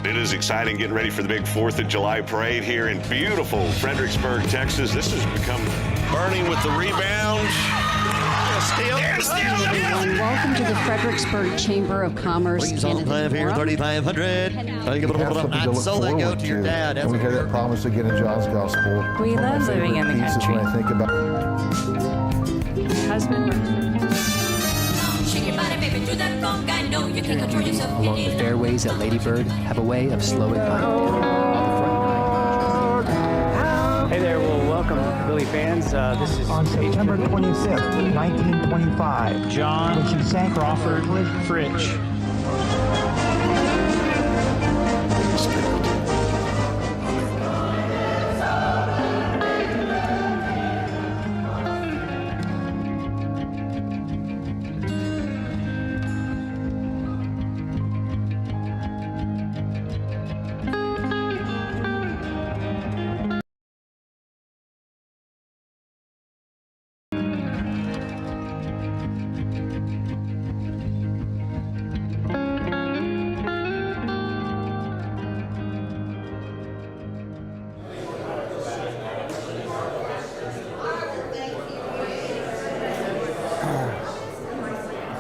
It is exciting getting ready for the big 4th of July parade here in beautiful Fredericksburg, Texas. This has become burning with the rebounds. Everyone, welcome to the Fredericksburg Chamber of Commerce. Please on time here, 3,500. So they go to your dad. And we hear that promise again in John's Gospel. We love living in the country. When I think about Husband. Along the fairways at Lady Bird have a way of slowing time. Hey there, well, welcome, Billy fans. This is on September 25th, 1925. John when she sank Crawford Fritch.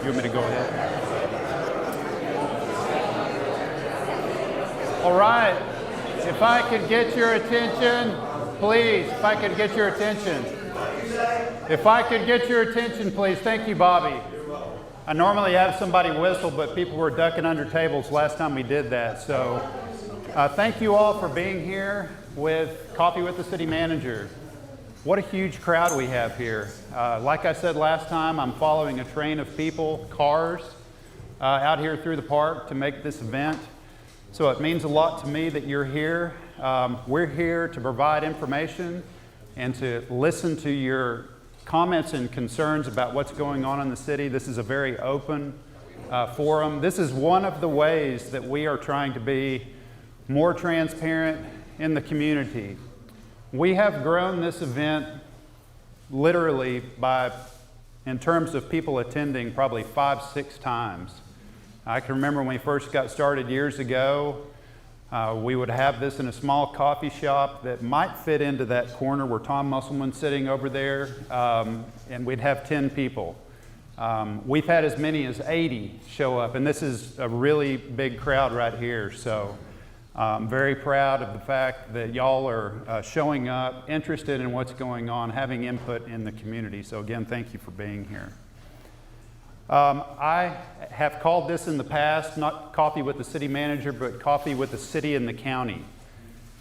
You want me to go ahead? All right. If I could get your attention, please. If I could get your attention. If I could get your attention, please. Thank you, Bobby. I normally have somebody whistle, but people were ducking under tables last time we did that. So thank you all for being here with Coffee with the City Manager. What a huge crowd we have here. Like I said last time, I'm following a train of people, cars, out here through the park to make this event. So it means a lot to me that you're here. We're here to provide information and to listen to your comments and concerns about what's going on in the city. This is a very open forum. This is one of the ways that we are trying to be more transparent in the community. We have grown this event literally by, in terms of people attending, probably 5-6 times. I can remember when we first got started years ago, we would have this in a small coffee shop that might fit into that corner where Tom Musselman's sitting over there, and we'd have 10 people. We've had as many as 80 show up, and this is a really big crowd right here. So I'm very proud of the fact that y'all are showing up, interested in what's going on, having input in the community. So again, thank you for being here. I have called this in the past, not Coffee with the City Manager, but Coffee with the City and the County.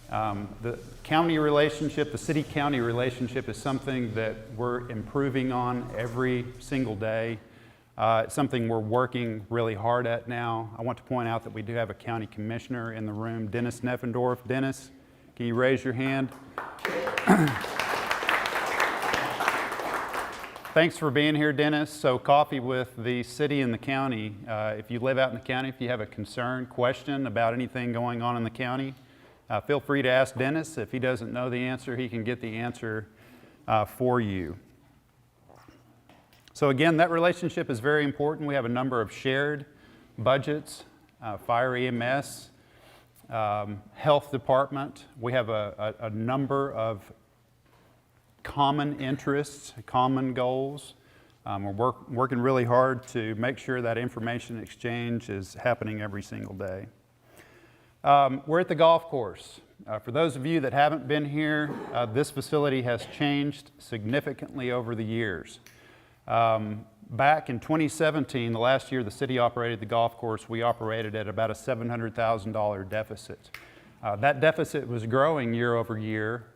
The county relationship, the city-county relationship is something that we're improving on every single day. It's something we're working really hard at now. I want to point out that we do have a county commissioner in the room, Dennis Neffendorf. Dennis, can you raise your hand? Thanks for being here, Dennis. So Coffee with the City and the County. If you live out in the county, if you have a concern, question about anything going on in the county, feel free to ask Dennis. If he doesn't know the answer, he can get the answer for you. So again, that relationship is very important. We have a number of shared budgets, fire EMS, health department. We have a number of common interests, common goals. We're working really hard to make sure that information exchange is happening every single day. We're at the golf course. For those of you that haven't been here, this facility has changed significantly over the years. Back in 2017, the last year the city operated the golf course, we operated at about a $700,000 deficit. That deficit was growing year over year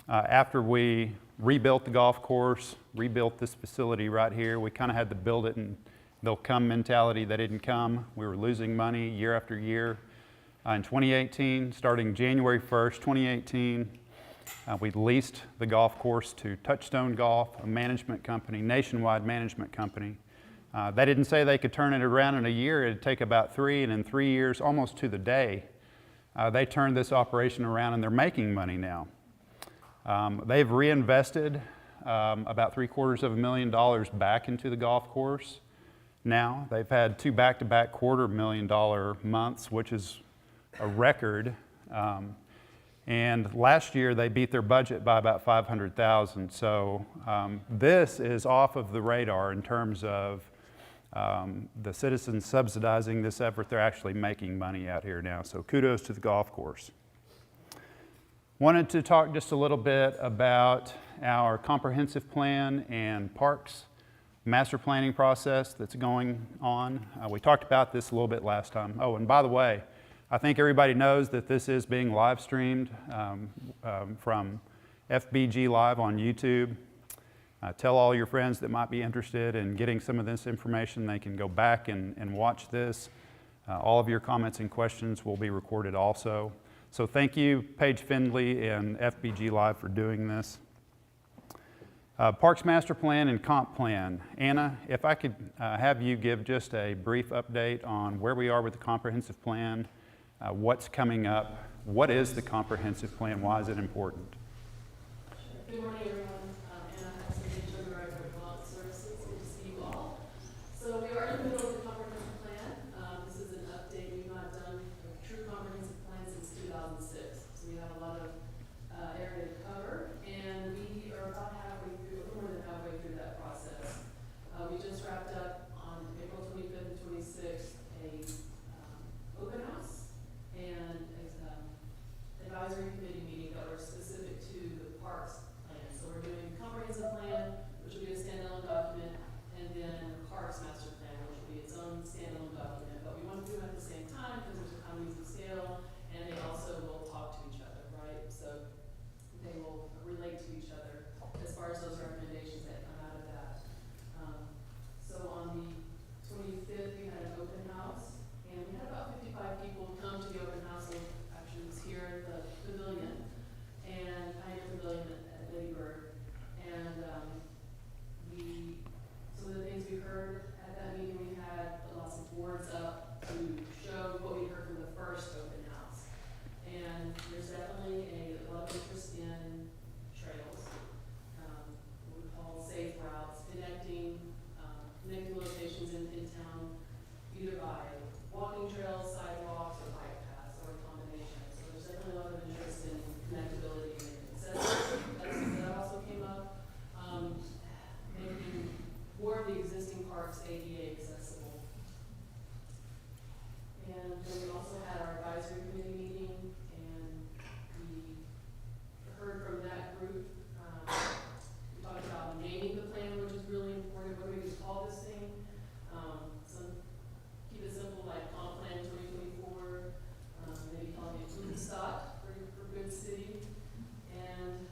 after we rebuilt the golf course, rebuilt this facility right here. We kind of had to build it and they'll come mentality. They didn't come. We were losing money year after year. In 2018, starting January 1st, 2018, we leased the golf course to Touchstone Golf, a management company, nationwide management company. They didn't say they could turn it around in a year. It'd take about 3, and in 3 years, almost to the day, they turned this operation around and they're making money now. They've reinvested about $750,000 back into the golf course. Now they've had 2 back-to-back $250,000 months, which is a record. And last year they beat their budget by about $500,000. So this is off of the radar in terms of the citizens subsidizing this effort. They're actually making money out here now. So kudos to the golf course. Wanted to talk just a little bit about our comprehensive plan and parks master planning process that's going on. We talked about this a little bit last time. Oh, and by the way, I think everybody knows that this is being live streamed from Fbg.Live on YouTube. Tell all your friends that might be interested in getting some of this information. They can go back and watch this. All of your comments and questions will be recorded also. So thank you, Paige Findley and Fbg.Live for doing this. Parks Master Plan and Comp Plan. Anna, if I could have you give just a brief update on where we are with the comprehensive plan, what's coming up, what is the comprehensive plan, why is it important? Good morning, everyone. Anna, Assistant Director of Development Services. Good to see you all. So we are in the middle of the comprehensive plan. This is an update. We've not done a true comprehensive plan since 2006. So we have a lot of area to cover, and we are about halfway through, more than halfway through that process. We just wrapped up on April 25th and 26th a open house and advisory committee meeting that were specific to the parks plan. So we're doing comprehensive plan, which will be a standalone document, and then parks master plan, which will be its own standalone document. But we want to do them at the same time because there's economies of scale, and they also will talk to each other, right? So they will relate to each other as far as those recommendations that come out of that. So on the 25th, we had an open house, and we had about 55 people come to the open house. So actually, it was here at the pavilion, and Pioneer Pavilion at Lady Bird. And some of the things we heard at that meeting, we had lots of boards up to show what we heard from the first open house. And there's definitely a lot of interest in trails, what we call safe routes, connecting locations in town, either by walking trails, sidewalks, or bike paths, or a combination. So there's definitely a lot of interest in connectability and accessibility. That also came up, making more of the existing parks ADA accessible. And then we also had our advisory committee meeting, and we heard from that group. We talked about naming the plan, which is really important. What do we call this thing? Keep it simple, like Comp Plan 2024. Maybe calling it Food Stock for Good City. And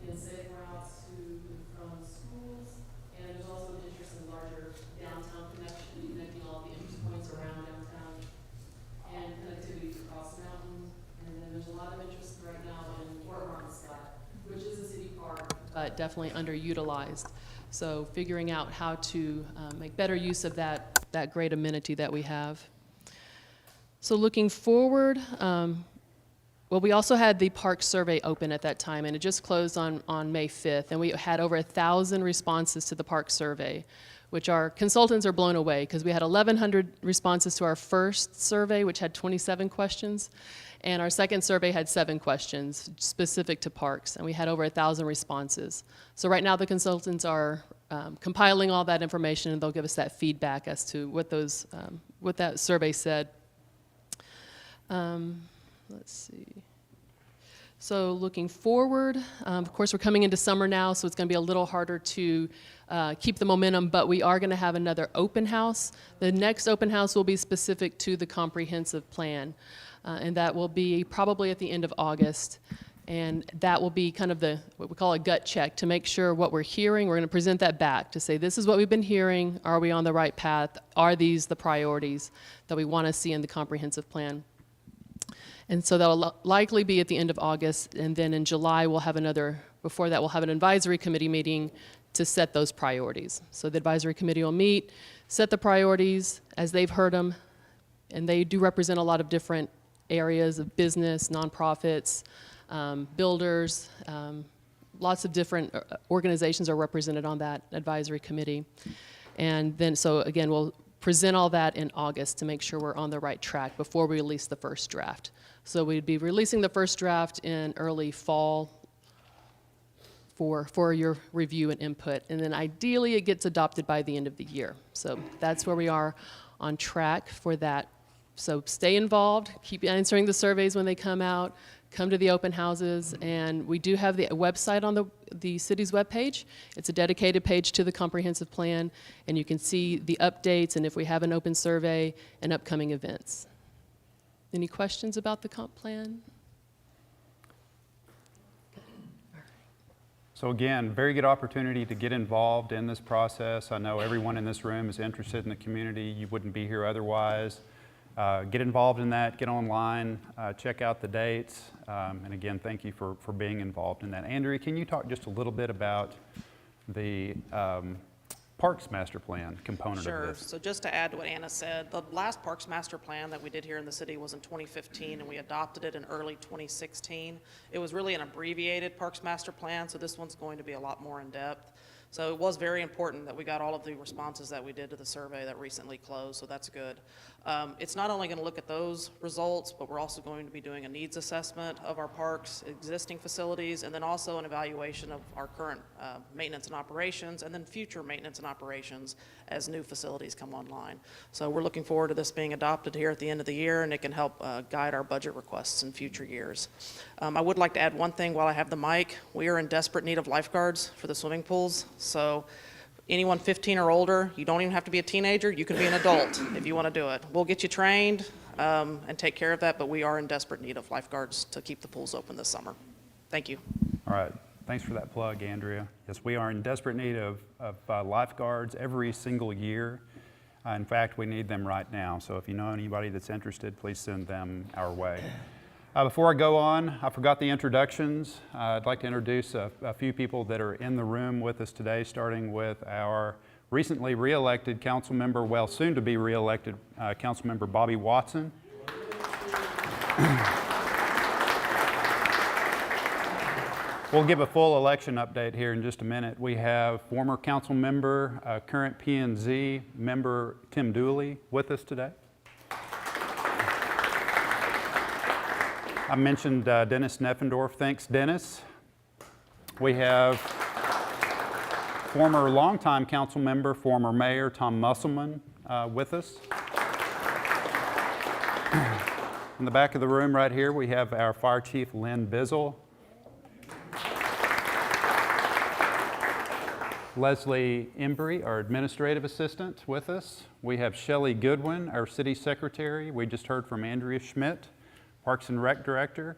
again, safe routes from schools. And there's also an interest in larger downtown connection, connecting all the interest points around downtown, and connectivity across the mountain. And then there's a lot of interest right now in Fort Scott, which is a city park, but definitely underutilized. So figuring out how to make better use of that great amenity that we have. So looking forward, well, we also had the park survey open at that time, and it just closed on May 5th, and we had over 1,000 responses to the park survey, which our consultants are blown away because we had 1,100 responses to our first survey, which had 27 questions, and our second survey had 7 questions specific to parks, and we had over 1,000 responses. So right now the consultants are compiling all that information, and they'll give us that feedback as to what that survey said. Let's see. So looking forward, of course we're coming into summer now, so it's going to be a little harder to keep the momentum, but we are going to have another open house. The next open house will be specific to the comprehensive plan, and that will be probably at the end of August. And that will be kind of what we call a gut check to make sure what we're hearing, we're going to present that back to say, this is what we've been hearing. Are we on the right path? Are these the priorities that we want to see in the comprehensive plan? And so that will likely be at the end of August, and then in July before that we'll have an advisory committee meeting to set those priorities. So the advisory committee will meet, set the priorities as they've heard them, and they do represent a lot of different areas of business, nonprofits, builders, lots of different organizations are represented on that advisory committee. And then, so again, we'll present all that in August to make sure we're on the right track before we release the first draft. So we'd be releasing the first draft in early fall for your review and input. And then ideally it gets adopted by the end of the year. So that's where we are on track for that. So stay involved, keep answering the surveys when they come out, come to the open houses, and we do have the website on the city's webpage. It's a dedicated page to the comprehensive plan, and you can see the updates and if we have an open survey and upcoming events. Any questions about the comp plan? So again, very good opportunity to get involved in this process. I know everyone in this room is interested in the community. You wouldn't be here otherwise. Get involved in that, get online, check out the dates, and again, thank you for being involved in that. Andrea, can you talk just a little bit about the Parks Master Plan component of this? Sure. So just to add to what Anna said, the last Parks Master Plan that we did here in the city was in 2015, and we adopted it in early 2016. It was really an abbreviated Parks Master Plan, so this one's going to be a lot more in-depth. So it was very important that we got all of the responses that we did to the survey that recently closed, so that's good. It's not only going to look at those results, but we're also going to be doing a needs assessment of our parks, existing facilities, and then also an evaluation of our current maintenance and operations, and then future maintenance and operations as new facilities come online. So we're looking forward to this being adopted here at the end of the year, and it can help guide our budget requests in future years. I would like to add one thing while I have the mic. We are in desperate need of lifeguards for the swimming pools. So anyone 15 or older, you don't even have to be a teenager, you can be an adult if you want to do it. We'll get you trained and take care of that, but we are in desperate need of lifeguards to keep the pools open this summer. Thank you. All right, thanks for that plug, Andrea. Yes, we are in desperate need of lifeguards every single year. In fact, we need them right now. So if you know anybody that's interested, please send them our way. Before I go on, I forgot the introductions. I'd like to introduce a few people that are in the room with us today, starting with our recently re-elected council member, well, soon to be re-elected council member Bobby Watson. We'll give a full election update here in just a minute. We have former council member, current P&Z member Tim Dooley with us today. I mentioned Dennis Neffendorf. Thanks, Dennis. We have former longtime council member, former mayor Tom Musselman with us. In the back of the room right here, we have our fire chief, Lynn Bizzle. Leslie Embry, our administrative assistant, with us. We have Shelley Goodwin, our city secretary. We just heard from Andrea Schmidt, Parks and Rec Director.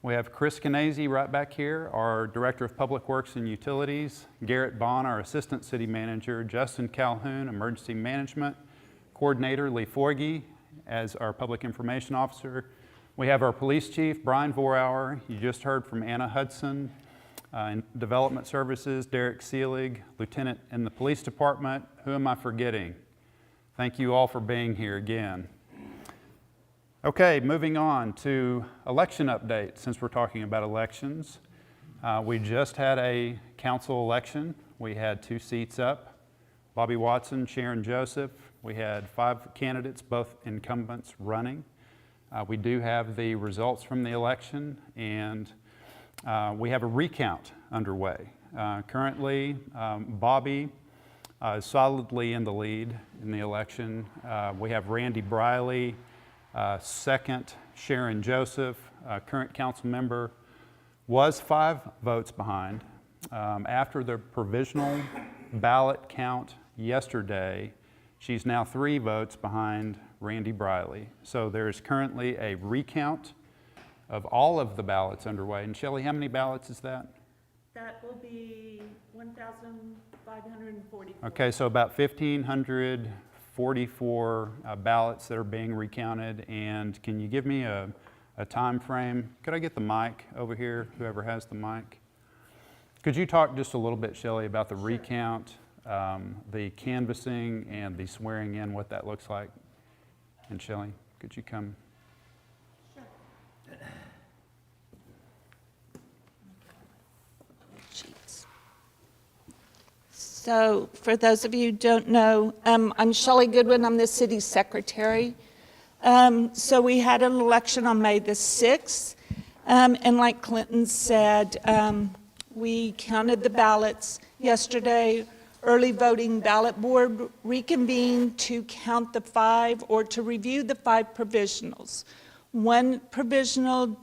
We have Chris Canese right back here, our Director of Public Works and Utilities. Garrett Bond, our Assistant City Manager. Justin Calhoun, Emergency Management Coordinator. Lee Forgy as our Public Information Officer. We have our Police Chief, Brian Vorauer. You just heard from Anna Hudson. In Development Services, Derek Seelig, Lieutenant in the Police Department. Who am I forgetting? Thank you all for being here again. Okay, moving on to election updates, since we're talking about elections. We just had a council election. We had 2 seats up, Bobby Watson, Sharon Joseph. We had 5 candidates, both incumbents, running. We do have the results from the election, and we have a recount underway. Currently, Bobby is solidly in the lead in the election. We have Randy Briley, second, Sharon Joseph, current council member, was 5 votes behind. After the provisional ballot count yesterday, she's now 3 votes behind Randy Briley. So there is currently a recount of all of the ballots underway. And Shelley, how many ballots is that? That will be 1,544. Okay, so about 1,544 ballots that are being recounted. And can you give me a time frame? Could I get the mic over here, whoever has the mic? Could you talk just a little bit, Shelley, about the recount, the canvassing, and the swearing in, what that looks like? And Shelley, could you come? So for those of you who don't know, I'm Shelley Goodwin. I'm the city secretary. So we had an election on May the 6th. And like Clinton said, we counted the ballots yesterday. Early voting ballot board reconvened to count the 5 or to review the 5 provisionals. One provisional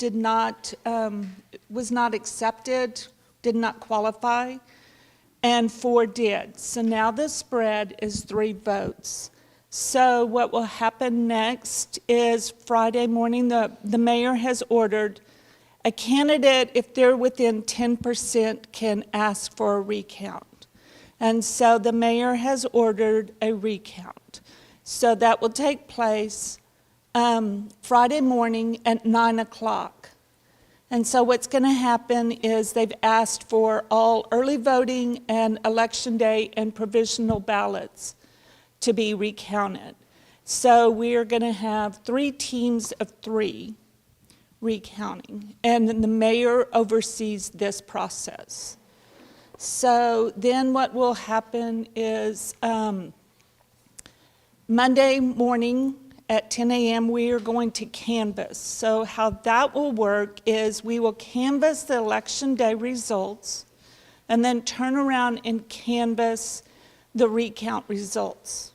was not accepted, did not qualify, and 4 did. So now the spread is 3 votes. So what will happen next is Friday morning, the mayor has ordered a candidate, if they're within 10%, can ask for a recount. And so the mayor has ordered a recount. So that will take place Friday morning at 9 o'clock. And so what's going to happen is they've asked for all early voting and election day and provisional ballots to be recounted. So we are going to have 3 teams of 3 recounting, and the mayor oversees this process. So then what will happen is Monday morning at 10 a.m. we are going to canvass. So how that will work is we will canvass the election day results and then turn around and canvass the recount results.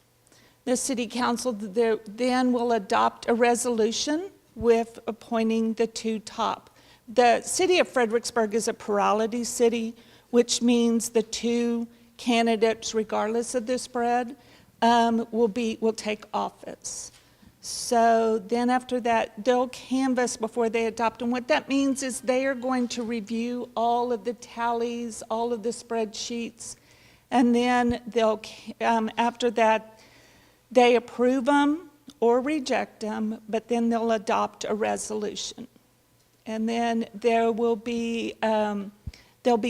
The city council then will adopt a resolution with appointing the 2 top. The city of Fredericksburg is a plurality city, which means the 2 candidates, regardless of the spread, will take office. So then after that, they'll canvass before they adopt. And what that means is they are going to review all of the tallies, all of the spreadsheets, and then they'll, after that, they approve them or reject them, but then they'll adopt a resolution. And then they'll be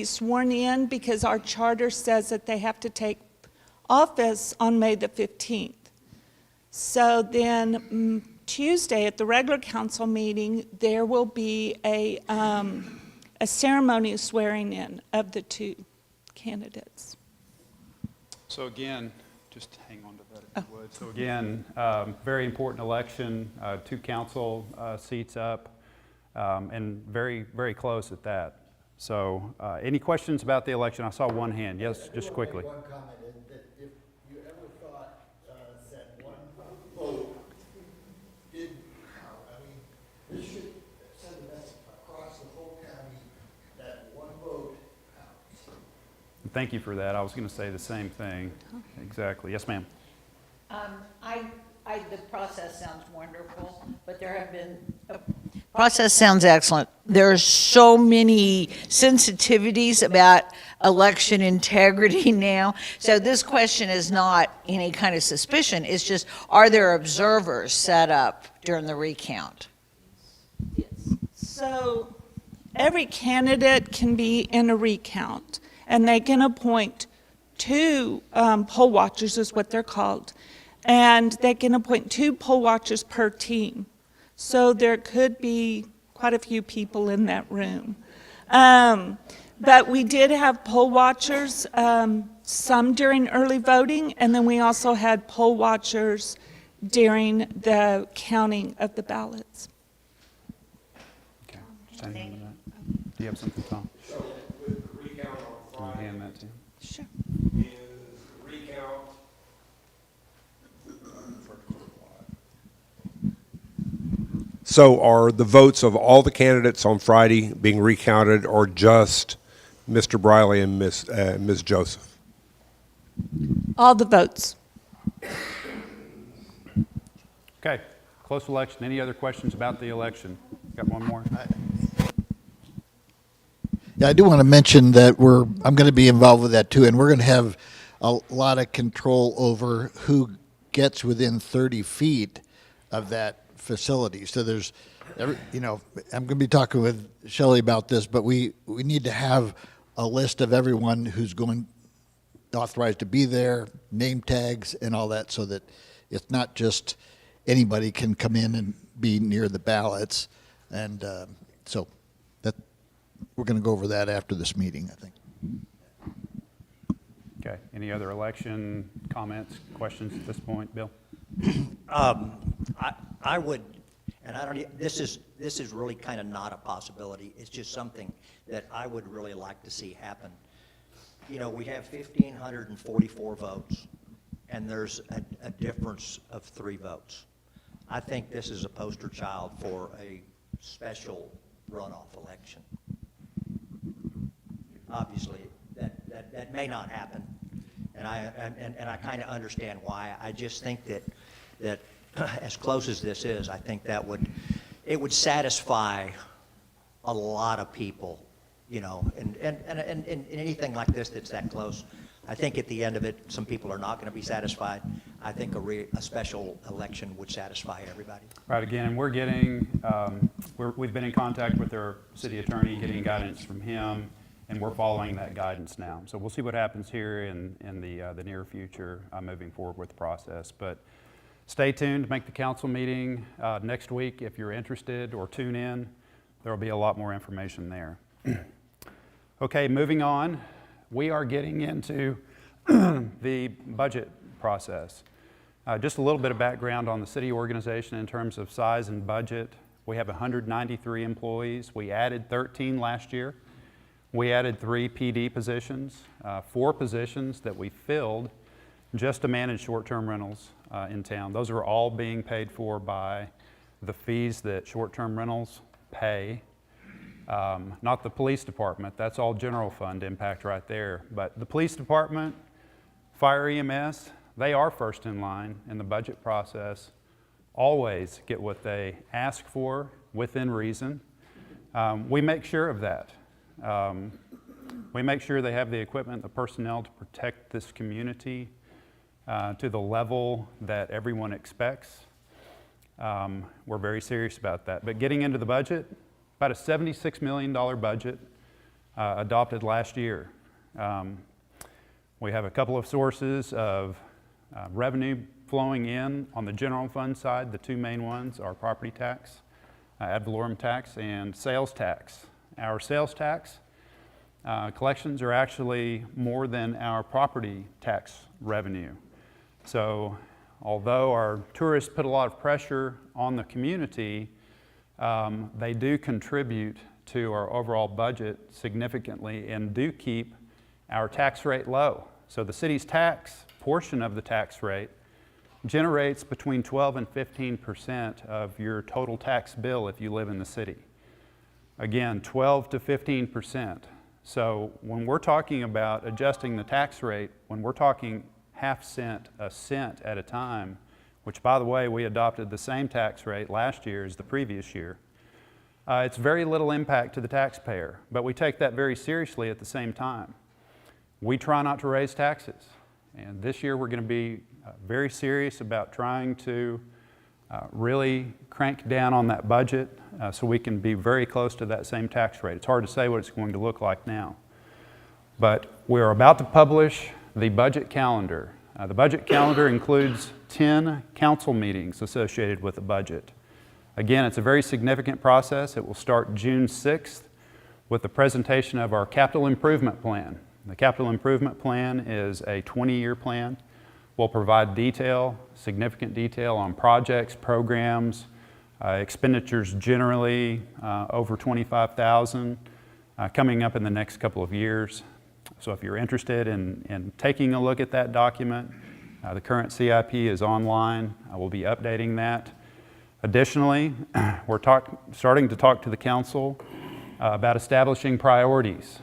sworn in because our charter says that they have to take office on May the 15th. So then Tuesday at the regular council meeting, there will be a ceremony swearing in of the 2 candidates. So again, just hang on to that if you would. So again, very important election, 2 council seats up, and very, very close at that. So any questions about the election? I saw one hand. Yes, just quickly. One comment is that if you ever thought that one vote didn't count, I mean, this should send a message across the whole county that one vote counts. Thank you for that. I was going to say the same thing. Exactly. Yes, ma'am. The process sounds wonderful, but there have been, process sounds excellent. There are so many sensitivities about election integrity now. So this question is not any kind of suspicion. It's just, are there observers set up during the recount? Yes. So every candidate can be in a recount, and they can appoint 2 poll watchers, is what they're called. And they can appoint 2 poll watchers per team. So there could be quite a few people in that room. But we did have poll watchers, some during early voting, and then we also had poll watchers during the counting of the ballots. Okay. Just hang on to that. Do you have something, Tom? So with the recount on Friday, Can you hand that to him? Sure. is the recount So are the votes of all the candidates on Friday being recounted, or just Mr. Briley and Ms. Joseph? All the votes. Okay. Close election. Any other questions about the election? Got one more? Yeah, I do want to mention that I'm going to be involved with that too, and we're going to have a lot of control over who gets within 30 feet of that facility. So there's, I'm going to be talking with Shelley about this, but we need to have a list of everyone who's authorized to be there, name tags and all that, so that it's not just anybody can come in and be near the ballots. And so that we're going to go over that after this meeting, I think. Okay. Okay. Any other election comments, questions at this point, Bill? I would, and I don't, this is really kind of not a possibility. It's just something that I would really like to see happen. You know, we have 1,544 votes, and there's a difference of 3 votes. I think this is a poster child for a special runoff election. Obviously, that may not happen, and I kind of understand why. I just think that as close as this is, I think that it would satisfy a lot of people, you know, and anything like this that's that close. I think at the end of it, some people are not going to be satisfied. I think a special election would satisfy everybody. Right. Again, we're getting, we've been in contact with our city attorney, getting guidance from him, and we're following that guidance now. So we'll see what happens here in the near future, moving forward with the process. But stay tuned. Make the council meeting next week if you're interested, or tune in. There will be a lot more information there. Okay, moving on. We are getting into the budget process. Just a little bit of background on the city organization in terms of size and budget. We have 193 employees. We added 13 last year. We added 3 PD positions, 4 positions that we filled just to manage short-term rentals in town. Those are all being paid for by the fees that short-term rentals pay. Not the police department, that's all general fund impact right there. But the police department, fire EMS, they are first in line in the budget process, always get what they ask for within reason. We make sure of that. We make sure they have the equipment, the personnel to protect this community to the level that everyone expects. We're very serious about that. But getting into the budget, about a $76 million budget adopted last year. We have a couple of sources of revenue flowing in on the general fund side. The 2 main ones are property tax, ad valorem tax, and sales tax. Our sales tax collections are actually more than our property tax revenue. So although our tourists put a lot of pressure on the community, they do contribute to our overall budget significantly and do keep our tax rate low. So the city's tax portion of the tax rate generates between 12 and 15% of your total tax bill if you live in the city. Again, 12 to 15%. So when we're talking about adjusting the tax rate, when we're talking half cent, a cent at a time, which by the way, we adopted the same tax rate last year as the previous year, it's very little impact to the taxpayer, but we take that very seriously at the same time. We try not to raise taxes, and this year we're going to be very serious about trying to really crank down on that budget so we can be very close to that same tax rate. It's hard to say what it's going to look like now, but we're about to publish the budget calendar. The budget calendar includes 10 council meetings associated with the budget. Again, it's a very significant process. It will start June 6th with the presentation of our capital improvement plan. The capital improvement plan is a 20-year plan. We'll provide detail, significant detail on projects, programs, expenditures generally over $25,000 coming up in the next couple of years. So if you're interested in taking a look at that document, the current CIP is online. I will be updating that. Additionally, we're starting to talk to the council about establishing priorities.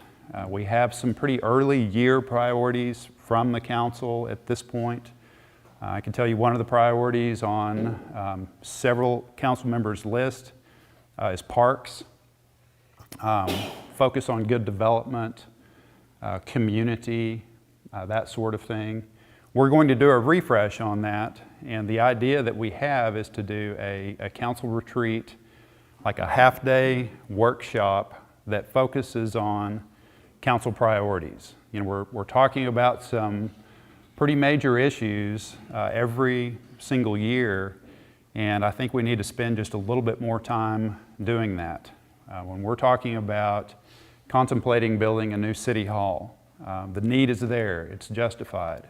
We have some pretty early year priorities from the council at this point. I can tell you one of the priorities on several council members' list is parks, focus on good development, community, that sort of thing. We're going to do a refresh on that, and the idea that we have is to do a council retreat, like a half-day workshop that focuses on council priorities. You know, we're talking about some pretty major issues every single year, and I think we need to spend just a little bit more time doing that. When we're talking about contemplating building a new city hall, The need is there. It's justified.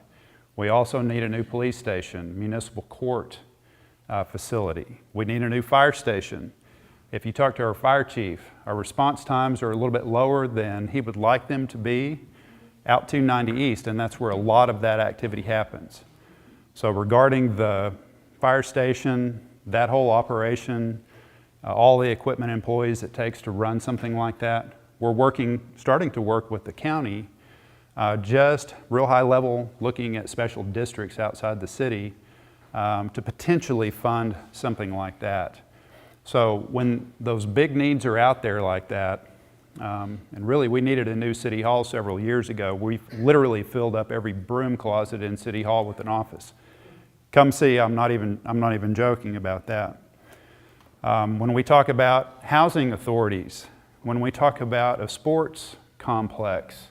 We also need a new police station, municipal court facility. We need a new fire station. If you talk to our fire chief, our response times are a little bit lower than he would like them to be out 290 East, and that's where a lot of that activity happens. So regarding the fire station, that whole operation, all the equipment and employees it takes to run something like that, we're starting to work with the county, just real high level, looking at special districts outside the city to potentially fund something like that. So when those big needs are out there like that, and really we needed a new city hall several years ago. We literally filled up every broom closet in city hall with an office. Come see, I'm not even joking about that. When we talk about housing authorities, when we talk about a sports complex,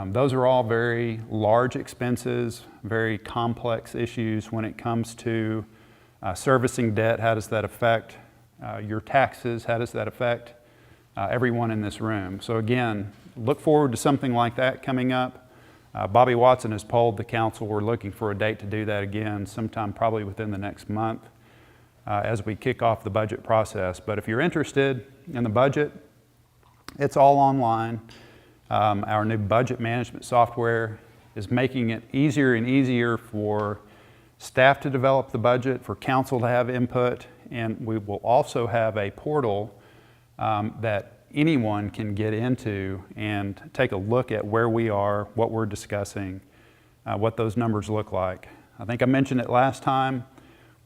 those are all very large expenses, very complex issues when it comes to servicing debt. How does that affect your taxes? How does that affect everyone in this room? So again, look forward to something like that coming up. Bobby Watson has polled the council. We're looking for a date to do that again, sometime probably within the next month as we kick off the budget process. But if you're interested in the budget, it's all online. Our new budget management software is making it easier and easier for staff to develop the budget, for council to have input, and we will also have a portal that anyone can get into and take a look at where we are, what we're discussing, what those numbers look like. I think I mentioned it last time.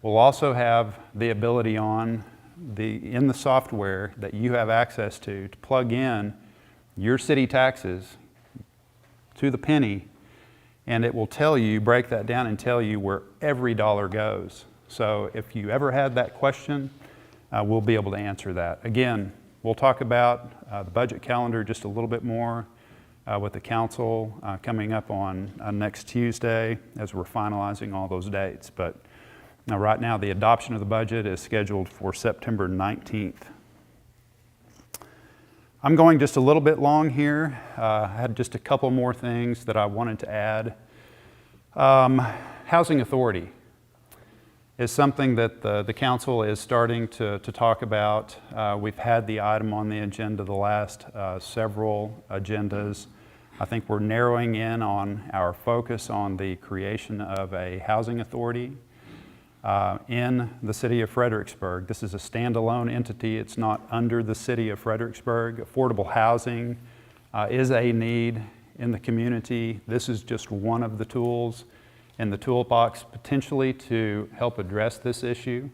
We'll also have the ability in the software that you have access to plug in your city taxes to the penny, and it will tell you, break that down and tell you where every dollar goes. So if you ever had that question, we'll be able to answer that. Again, we'll talk about the budget calendar just a little bit more with the council coming up on next Tuesday as we're finalizing all those dates. But right now, the adoption of the budget is scheduled for September 19th. I'm going just a little bit long here. I had just a couple more things that I wanted to add. Housing authority is something that the council is starting to talk about. We've had the item on the agenda the last several agendas. I think we're narrowing in on our focus on the creation of a housing authority in the city of Fredericksburg. This is a standalone entity. It's not under the city of Fredericksburg. Affordable housing is a need in the community. This is just one of the tools in the toolbox potentially to help address this issue.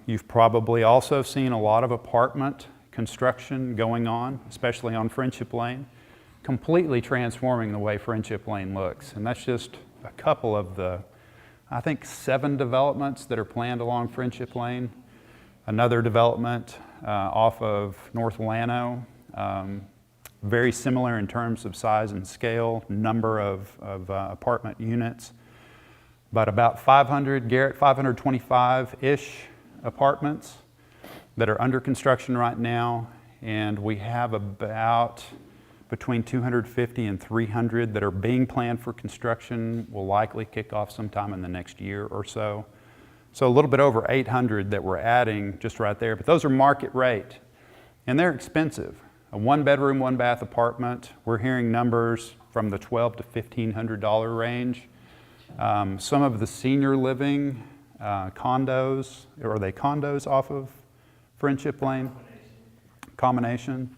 You've probably also seen a lot of apartment construction going on, especially on Friendship Lane, completely transforming the way Friendship Lane looks. And that's just a couple of the, I think, 7 developments that are planned along Friendship Lane. Another development off of North Llano, very similar in terms of size and scale, number of apartment units, but about 525-ish apartments that are under construction right now, and we have about between 250 and 300 that are being planned for construction, will likely kick off sometime in the next year or so. So a little bit over 800 that we're adding just right there, but those are market rate, and they're expensive. A 1-bedroom, 1-bath apartment, we're hearing numbers from the $1,200 to $1,500 range. Some of the senior living condos, or are they condos off of Friendship Lane? Combination.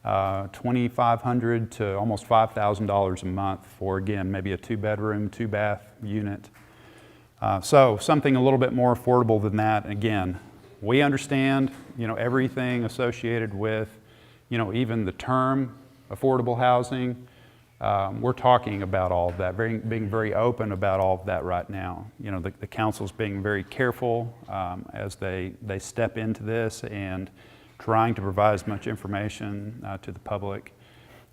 $2,500 to almost $5,000 a month for, again, maybe a 2-bedroom, 2-bath unit. So something a little bit more affordable than that. Again, we understand, everything associated with, even the term affordable housing. We're talking about all of that, being very open about all of that right now. The council's being very careful as they step into this and trying to provide as much information to the public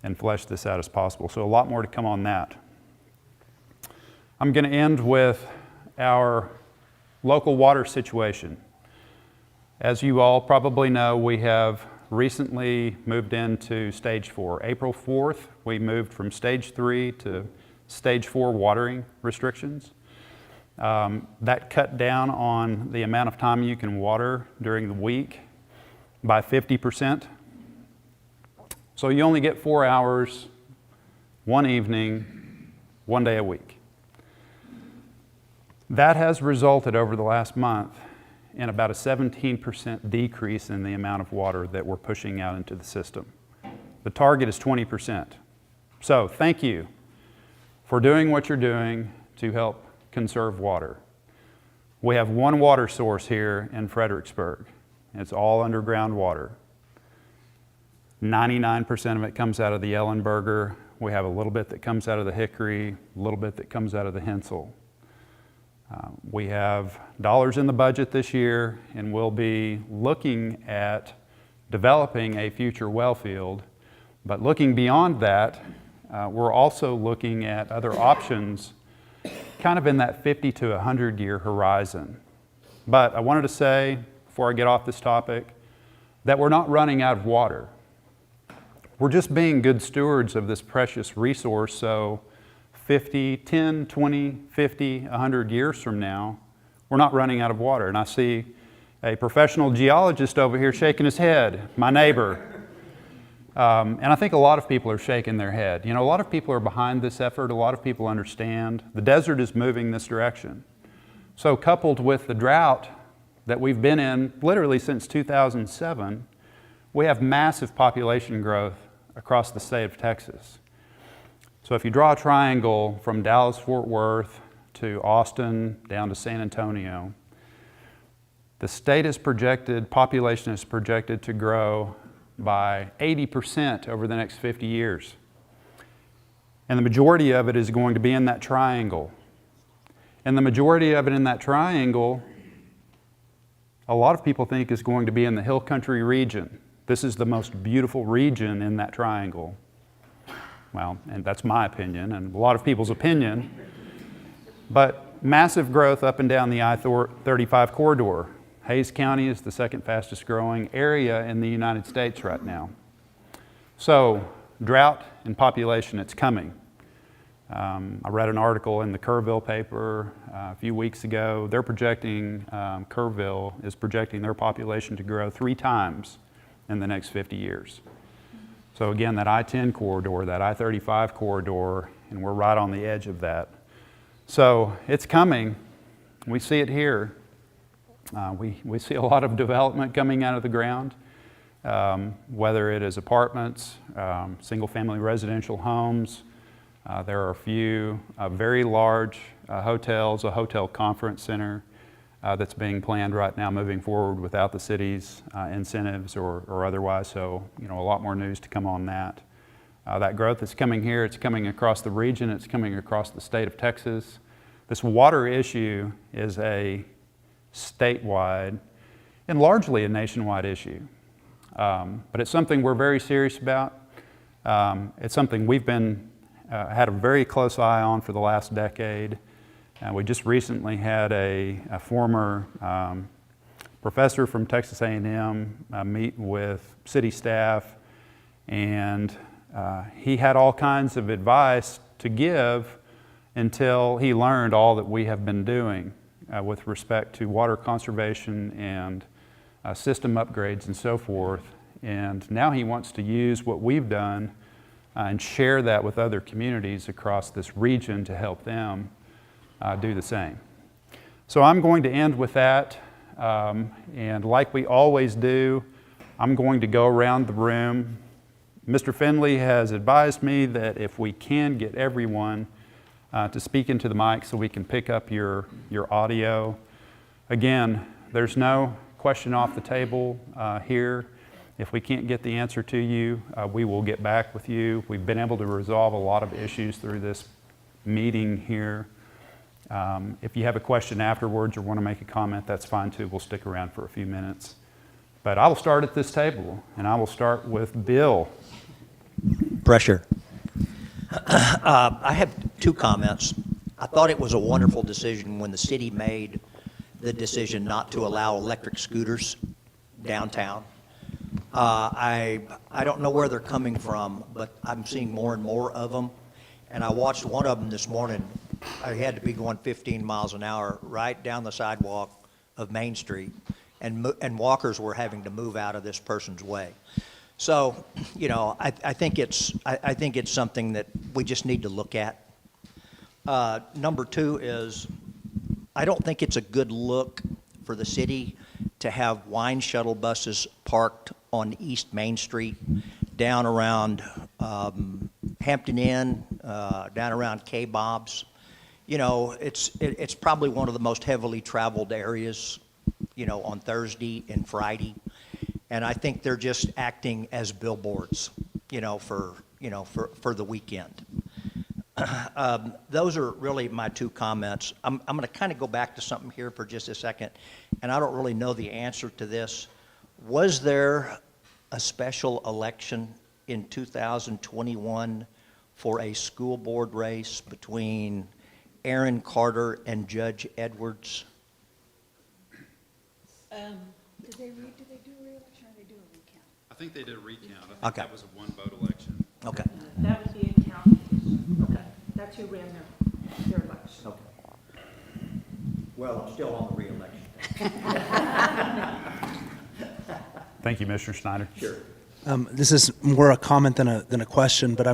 and flesh this out as possible. So a lot more to come on that. I'm going to end with our local water situation. As you all probably know, we have recently moved into stage 4. April 4th, we moved from stage 3 to stage 4 watering restrictions. That cut down on the amount of time you can water during the week by 50%. So you only get 4 hours, one evening, 1 day a week. That has resulted over the last month in about a 17% decrease in the amount of water that we're pushing out into the system. The target is 20%. So thank you for doing what you're doing to help conserve water. We have one water source here in Fredericksburg. It's all underground water. 99% of it comes out of the Ellenberger. We have a little bit that comes out of the Hickory, a little bit that comes out of the Hensel. We have dollars in the budget this year, and we'll be looking at developing a future well field. But looking beyond that, we're also looking at other options kind of in that 50 to 100 year horizon. But I wanted to say, before I get off this topic, that we're not running out of water. We're just being good stewards of this precious resource, so 50, 10, 20, 50, 100 years from now, we're not running out of water. And I see a professional geologist over here shaking his head, my neighbor. And I think a lot of people are shaking their head. You know, a lot of people are behind this effort. A lot of people understand. The desert is moving this direction. So coupled with the drought that we've been in literally since 2007, we have massive population growth across the state of Texas. So if you draw a triangle from Dallas-Fort Worth to Austin down to San Antonio, the state is projected, population is projected to grow by 80% over the next 50 years. And the majority of it is going to be in that triangle. And the majority of it in that triangle, a lot of people think is going to be in the hill country region. This is the most beautiful region in that triangle. Well, and that's my opinion and a lot of people's opinion. But massive growth up and down the I-35 corridor. Hays County is the second fastest growing area in the United States right now. So drought and population, it's coming. I read an article in the Kerrville paper a few weeks ago. They're projecting, Kerrville is projecting their population to grow 3 times in the next 50 years. So again, that I-10 corridor, that I-35 corridor, and we're right on the edge of that. So it's coming. We see it here. We see a lot of development coming out of the ground, whether it is apartments, single-family residential homes. There are a few very large hotels, a hotel conference center that's being planned right now moving forward without the city's incentives or otherwise. So, you know, a lot more news to come on that. That growth is coming here. It's coming across the region. It's coming across the state of Texas. This water issue is a statewide and largely a nationwide issue. But it's something we're very serious about. It's something we've been had a very close eye on for the last decade. We just recently had a former professor from Texas A&M meet with city staff, and he had all kinds of advice to give until he learned all that we have been doing with respect to water conservation and system upgrades and so forth. And now he wants to use what we've done and share that with other communities across this region to help them do the same. So I'm going to end with that, and like we always do, I'm going to go around the room. Mr. Finley has advised me that if we can get everyone to speak into the mic so we can pick up your audio. Again, there's no question off the table here. If we can't get the answer to you, we will get back with you. We've been able to resolve a lot of issues through this meeting here. If you have a question afterwards or want to make a comment, that's fine too. We'll stick around for a few minutes. But I will start at this table, and I will start with Bill. Pressure. I have 2 comments. I thought it was a wonderful decision when the city made the decision not to allow electric scooters downtown. I don't know where they're coming from, but I'm seeing more and more of them. And I watched one of them this morning. I had to be going 15 miles an hour right down the sidewalk of Main Street, and walkers were having to move out of this person's way. So, you know, I think it's something that we just need to look at. Number two is, I don't think it's a good look for the city to have wine shuttle buses parked on East Main Street, down around Hampton Inn, down around K-Bob's. You know, it's probably one of the most heavily traveled areas, you know, on Thursday and Friday. And I think they're just acting as billboards, you know, for the weekend. Those are really my two comments. I'm going to kind of go back to something here for just a second, and I don't really know the answer to this. Was there a special election in 2021 for a school board race between Aaron Carter and Judge Edwards? Did they do a re-election or did they do a recount? I think they did a recount. I think Okay. that was a one-vote election. Okay. That would be a count. Okay, that's who ran their election. Okay. Well, I'm still on the re-election. Thank you, Mr. Snyder. Sure. This is more a comment than a question, but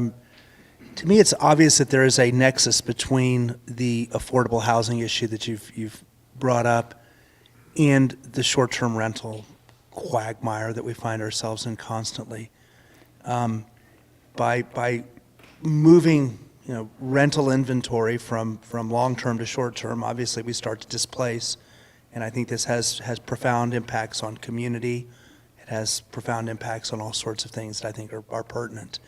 to me, it's obvious that there is a nexus between the affordable housing issue that you've brought up and the short-term rental quagmire that we find ourselves in constantly. By moving, you know, rental inventory from long-term to short-term, obviously we start to displace, and I think this has profound impacts on community. It has profound impacts on all sorts of things that I think are pertinent.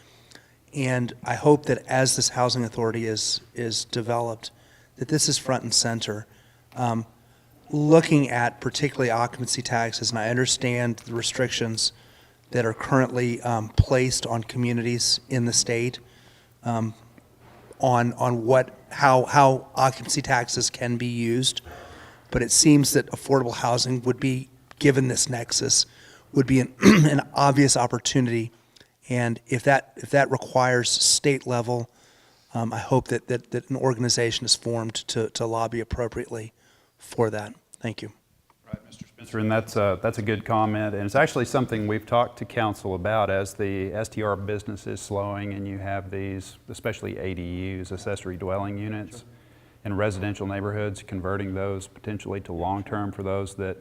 And I hope that as this housing authority is developed, that this is front and center. Looking at particularly occupancy taxes, and I understand the restrictions that are currently placed on communities in the state on how occupancy taxes can be used, but it seems that affordable housing would be, given this nexus, would be an obvious opportunity. And if that requires state level, I hope that an organization is formed to lobby appropriately for that. Thank you. Right, Mr. Spencer, and that's a good comment, and it's actually something we've talked to council about as the STR business is slowing, and you have these, especially ADUs, accessory dwelling units, in residential neighborhoods, converting those potentially to long-term for those that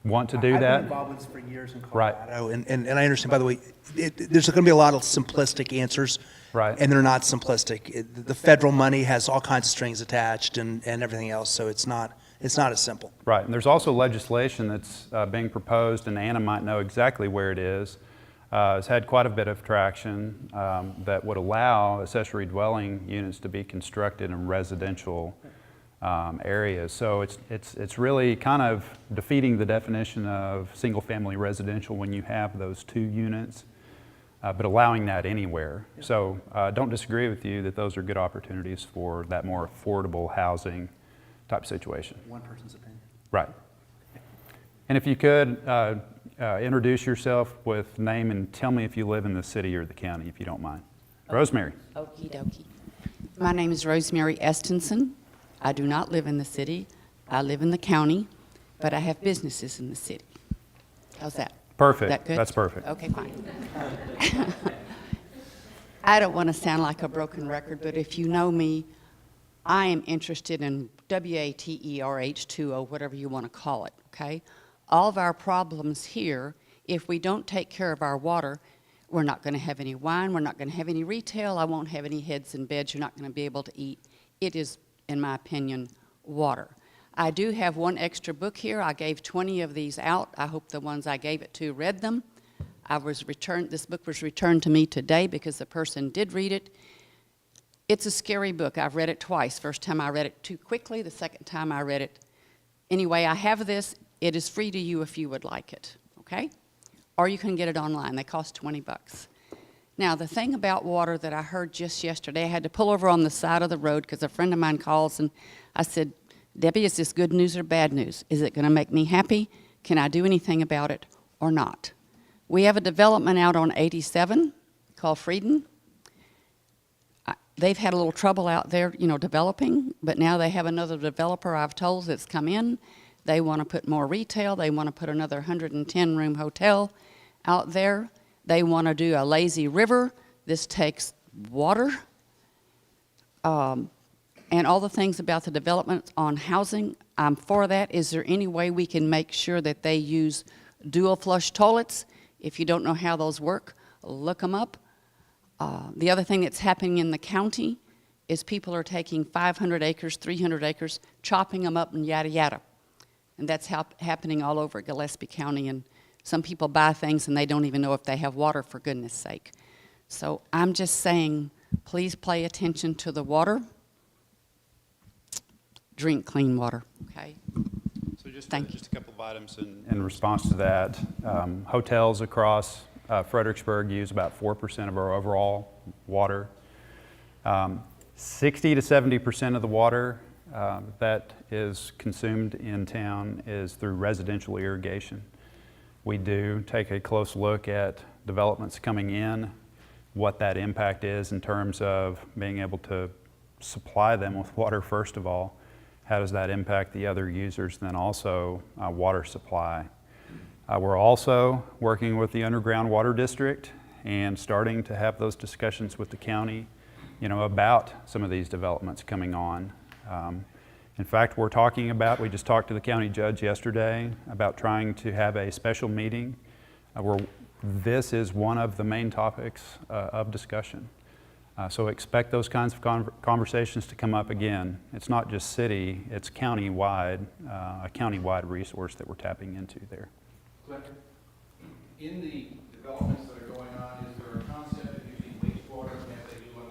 want to do that. I've been involved with this for years in Colorado, right. and I understand, by the way, there's going to be a lot of simplistic answers, right. And they're not simplistic. The federal money has all kinds of strings attached and everything else, so it's not as simple. Right, and there's also legislation that's being proposed, and Anna might know exactly where it is. It's had quite a bit of traction that would allow accessory dwelling units to be constructed in residential areas. So it's really kind of defeating the definition of single-family residential when you have those two units, but allowing that anywhere. So don't disagree with you that those are good opportunities for that more affordable housing type situation. One person's opinion. Right. And if you could introduce yourself with name and tell me if you live in the city or the county, if you don't mind. Rosemary. Okie dokie. My name is Rosemary Estenson. I do not live in the city. I live in the county, but I have businesses in the city. How's that? Perfect. That good? That's perfect. Okay, fine. I don't want to sound like a broken record, but if you know me, I am interested in WATERH2O, whatever you want to call it, okay? All of our problems here, if we don't take care of our water, we're not going to have any wine, we're not going to have any retail, I won't have any heads in beds, you're not going to be able to eat. It is, in my opinion, water. I do have one extra book here. I gave 20 of these out. I hope the ones I gave it to read them. This book was returned to me today because the person did read it. It's a scary book. I've read it twice. First time I read it too quickly. The second time I read it. Anyway, I have this. It is free to you if you would like it, okay? Or you can get it online. They cost 20 bucks. Now, the thing about water that I heard just yesterday, I had to pull over on the side of the road because a friend of mine calls, and I said, Debbie, is this good news or bad news? Is it going to make me happy? Can I do anything about it or not? We have a development out on 87 called Frieden. They've had a little trouble out there, you know, developing, but now they have another developer I've told that's come in. They want to put more retail. They want to put another 110-room hotel out there. They want to do a lazy river. This takes water. And all the things about the development on housing, I'm for that. Is there any way we can make sure that they use dual flush toilets? If you don't know how those work, look them up. The other thing that's happening in the county is people are taking 500 acres, 300 acres, chopping them up and yada yada. And that's happening all over Gillespie County. And some people buy things and they don't even know if they have water, for goodness sake. So I'm just saying, please pay attention to the water. Drink clean water, okay? So just Thank you. just a couple of items in response to that. Hotels across Fredericksburg use about 4% of our overall water. 60 to 70% of the water that is consumed in town is through residential irrigation. We do take a close look at developments coming in, what that impact is in terms of being able to supply them with water first of all. How does that impact the other users, then also water supply. We're also working with the underground water district and starting to have those discussions with the county, you know, about some of these developments coming on. In fact, we just talked to the county judge yesterday about trying to have a special meeting where this is one of the main topics of discussion. So expect those kinds of conversations to come up again. It's not just city, it's county-wide, a county-wide resource that we're tapping into there. Clinton, in the developments that are going on, is there a concept of using wastewater as they do on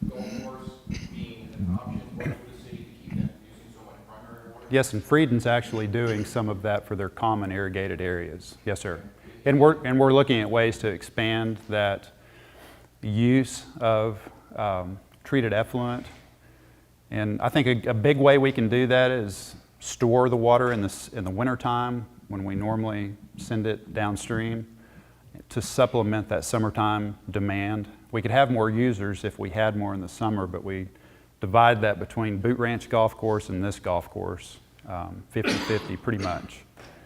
the golf course being an option for the city to keep them using so much primary water? Yes, and Frieden's actually doing some of that for their common irrigated areas. Yes, sir. And we're looking at ways to expand that use of treated effluent. And I think a big way we can do that is store the water in the wintertime when we normally send it downstream to supplement that summertime demand. We could have more users if we had more in the summer, but we divide that between Boot Ranch Golf Course and this golf course, 50-50 pretty much.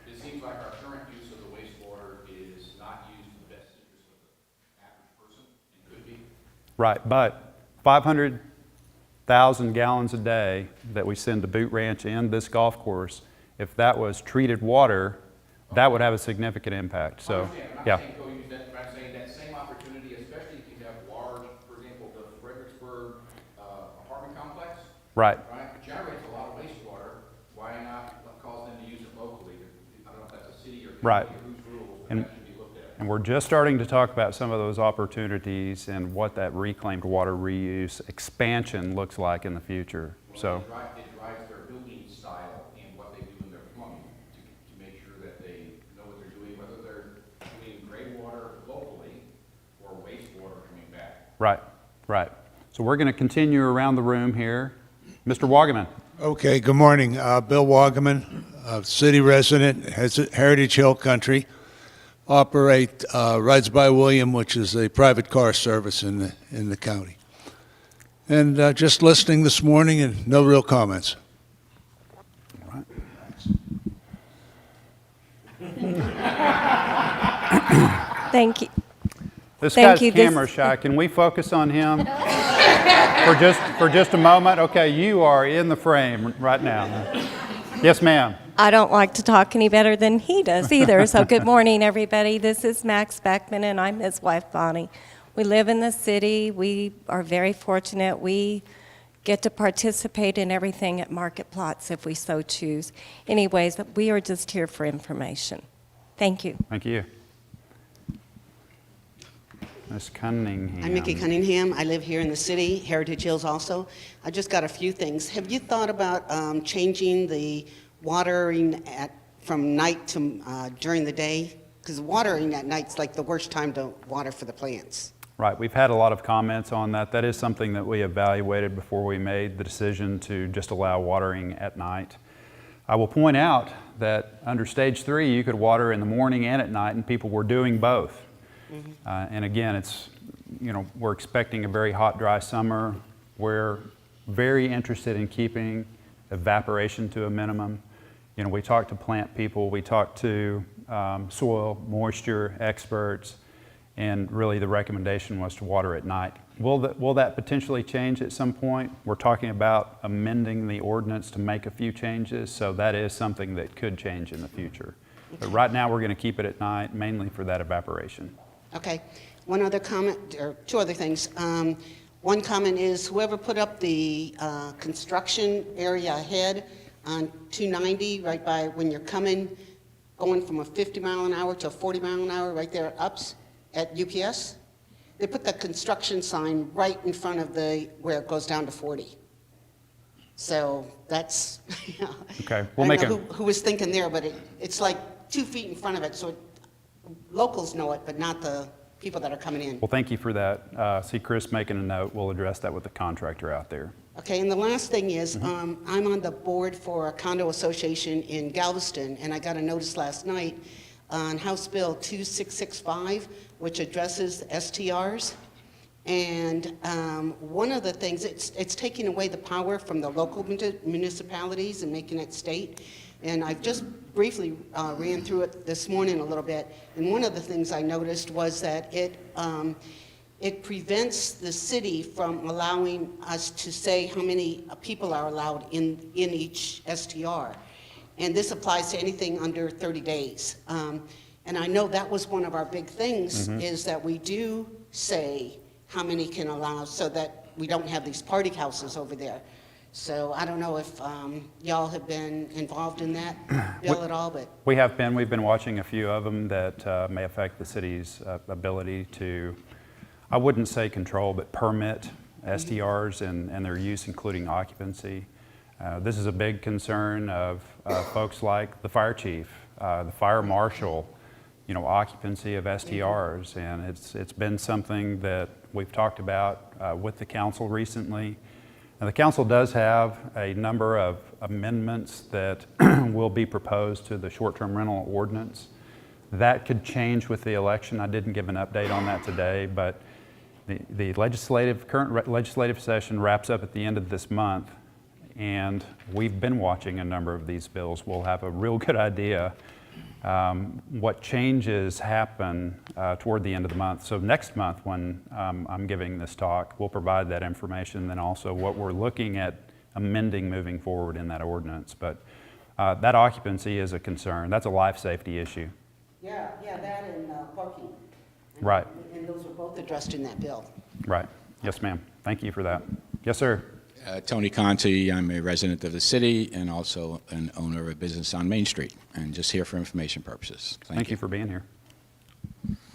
It seems like our current use of the wastewater is not used in the best interest of the average person. It could be. Right, but 500,000 gallons a day that we send to Boot Ranch and this golf course, if that was treated water, that would have a significant impact. So, yeah. I'm saying go use that, but I'm saying that same opportunity, especially if you have large, for example, the Fredericksburg apartment complex. Right. Right, generates a lot of wastewater. Why not cause them to use it locally? I don't know if that's a city or county Right. or whose rules, but And, that should be looked at. and we're just starting to talk about some of those opportunities and what that reclaimed water reuse expansion looks like in the future. Well, So. it drives their building style and what they do in their plumbing to make sure that they know what they're doing, whether they're doing gray water locally or wastewater coming back. Right, right. So we're going to continue around the room here. Mr. Wagaman. Okay, good morning. Bill Wagaman, city resident, Heritage Hill Country. Operate Rides by William, which is a private car service in the county. And just listening this morning and no real comments. All right. Thank you. This Thank guy's you. camera shy. Can we focus on him for just a moment? Okay, you are in the frame right now. Yes, ma'am. I don't like to talk any better than he does either. So good morning, everybody. This is Max Beckman, and I'm his wife, Bonnie. We live in the city. We are very fortunate. We get to participate in everything at market plots if we so choose. Anyways, we are just here for information. Thank you. Thank you. Ms. Cunningham. I'm Mickey Cunningham. I live here in the city, Heritage Hills also. I just got a few things. Have you thought about changing the watering from night to during the day? Because watering at night's like the worst time to water for the plants. Right, we've had a lot of comments on that. That is something that we evaluated before we made the decision to just allow watering at night. I will point out that under stage 3, you could water in the morning and at night, and people were doing both. And again, it's, we're expecting a very hot, dry summer. We're very interested in keeping evaporation to a minimum. We talked to plant people, we talked to soil moisture experts, and really the recommendation was to water at night. Will that potentially change at some point? We're talking about amending the ordinance to make a few changes, so that is something that could change in the future. But right now, we're going to keep it at night, mainly for that evaporation. Okay. One other comment, or two other things. One comment is whoever put up the construction area ahead on 290, right by when you're going from a 50 mile an hour to a 40 mile an hour, right there ups at UPS, they put the construction sign right in front of where it goes down to 40. So that's, okay. I don't know who was thinking there, but it's like 2 feet in front of it, so locals know it, but not the people that are coming in. Well, thank you for that. See Chris making a note. We'll address that with the contractor out there. Okay, and the last thing is, I'm on the board for a condo association in Galveston, and I got a notice last night on House Bill 2665, which addresses STRs. And one of the things, it's taking away the power from the local municipalities and making it state. And I've just briefly ran through it this morning a little bit. And one of the things I noticed was that it prevents the city from allowing us to say how many people are allowed in each STR. And this applies to anything under 30 days. And I know that was one of our big things, is that we do say how many can allow so that we don't have these party houses over there. So I don't know if y'all have been involved in that bill at all, but. We have been. We've been watching a few of them that may affect the city's ability to, I wouldn't say control, but permit STRs and their use, including occupancy. This is a big concern of folks like the fire chief, the fire marshal, occupancy of STRs, and it's been something that we've talked about with the council recently. And the council does have a number of amendments that will be proposed to the short-term rental ordinance. That could change with the election. I didn't give an update on that today, but the current legislative session wraps up at the end of this month, and we've been watching a number of these bills. We'll have a real good idea what changes happen toward the end of the month. So next month when I'm giving this talk, we'll provide that information, and then also what we're looking at amending moving forward in that ordinance. But that occupancy is a concern. That's a life safety issue. Yeah, that and parking. Right. And those were both addressed in that bill. Right. Yes, ma'am. Thank you for that. Yes, sir. Tony Conti, I'm a resident of the city and also an owner of a business on Main Street, and just here for information purposes. Thank you for being here.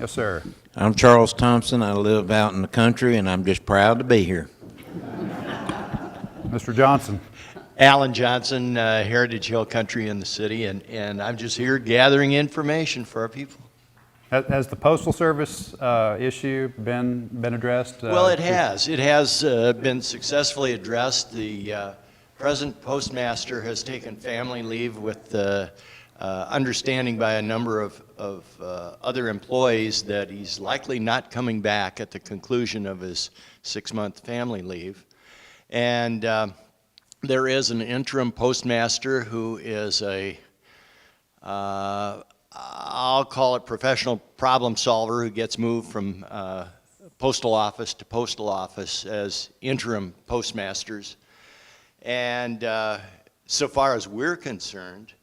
Yes, sir. I'm Charles Thompson. I live out in the country, and I'm just proud to be here. Mr. Johnson. Alan Johnson, Heritage Hill Country in the city, and I'm just here gathering information for our people. Has the Postal Service issue been addressed? Well, it has. It has been successfully addressed. The present postmaster has taken family leave with understanding by a number of other employees that he's likely not coming back at the conclusion of his 6-month family leave. And there is an interim postmaster who is I'll call it professional problem solver, who gets moved from postal office to postal office as interim postmasters. And so far as we're concerned,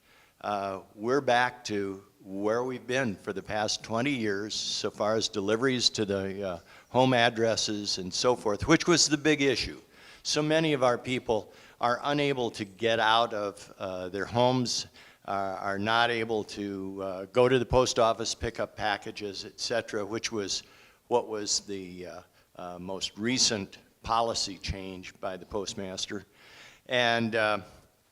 we're back to where we've been for the past 20 years so far as deliveries to the home addresses and so forth, which was the big issue. So many of our people are unable to get out of their homes, are not able to go to the post office, pick up packages, etc., which was what was the most recent policy change by the postmaster. And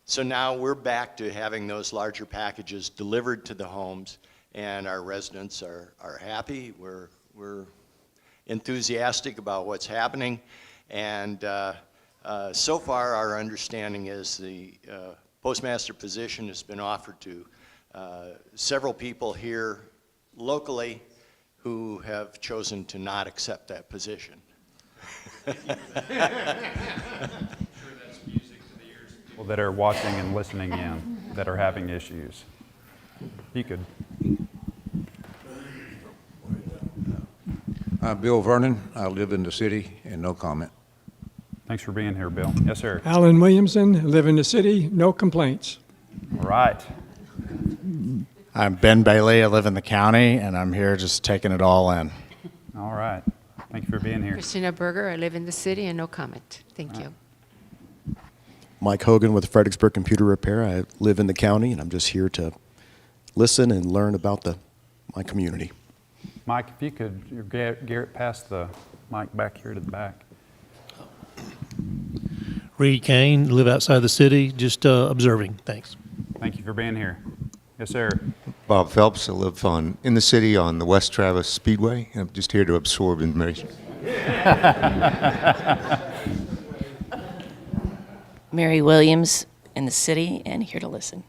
so now we're back to having those larger packages delivered to the homes, and our residents are happy. We're enthusiastic about what's happening, and so far our understanding is the postmaster position has been offered to several people here locally who have chosen to not accept that position. People that are watching and listening in that are having issues. You could. I'm Bill Vernon. I live in the city, and no comment. Thanks for being here, Bill. Yes, sir. Alan Williamson, live in the city, no complaints. All right. I'm Ben Bailey. I live in the county, and I'm here just taking it all in. All right. Thank you for being here. Christina Berger, I live in the city, and no comment. Thank you. Mike Hogan with Fredericksburg Computer Repair. I live in the county, and I'm just here to listen and learn about my community. Mike, if you could, Garrett, pass the mic back here to the back. Reed Kane, live outside the city, just observing. Thanks. Thank you for being here. Yes, sir. Bob Phelps, I live in the city on the West Travis Speedway. I'm just here to absorb information. Mary Williams in the city and here to listen.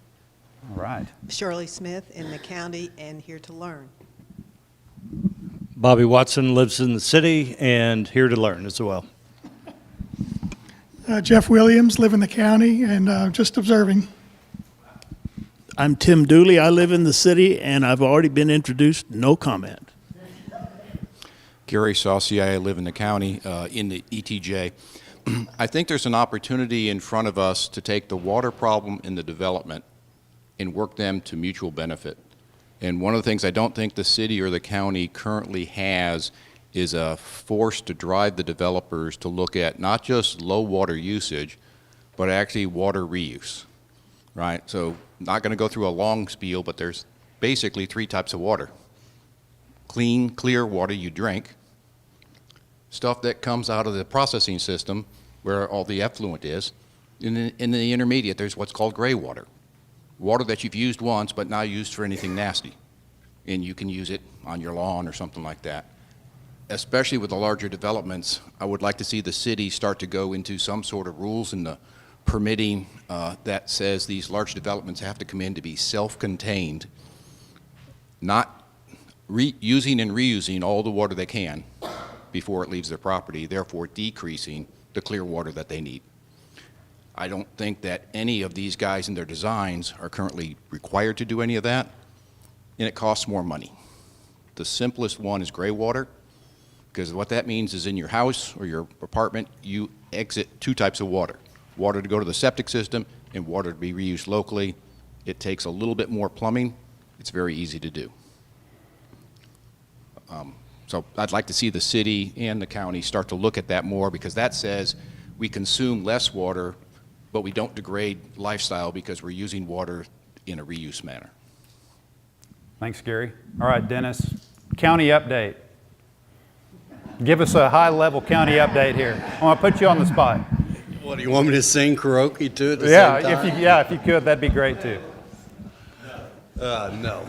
All right. Shirley Smith in the county and here to learn. Bobby Watson lives in the city and here to learn as well. Jeff Williams, live in the county and just observing. I'm Tim Dooley. I live in the city and I've already been introduced. No comment. Gary Saucier, I live in the county, in the ETJ. I think there's an opportunity in front of us to take the water problem in the development and work them to mutual benefit. And one of the things I don't think the city or the county currently has is a force to drive the developers to look at not just low water usage, but actually water reuse, right? So not going to go through a long spiel, but there's basically 3 types of water. Clean, clear water you drink, stuff that comes out of the processing system where all the effluent is. In the intermediate, there's what's called gray water. Water that you've used once but not used for anything nasty. And you can use it on your lawn or something like that. Especially with the larger developments, I would like to see the city start to go into some sort of rules in the permitting that says these large developments have to come in to be self-contained, not using and reusing all the water they can before it leaves their property, therefore decreasing the clear water that they need. I don't think that any of these guys in their designs are currently required to do any of that, and it costs more money. The simplest one is gray water, because what that means is in your house or your apartment, you exit 2 types of water. Water to go to the septic system and water to be reused locally. It takes a little bit more plumbing. It's very easy to do. So I'd like to see the city and the county start to look at that more, because that says we consume less water, but we don't degrade lifestyle because we're using water in a reuse manner. Thanks, Gary. All right, Dennis, county update. Give us a high-level county update here. I want to put you on the spot. What, do you want me to sing karaoke too at the same time? If you could, that'd be great too. No.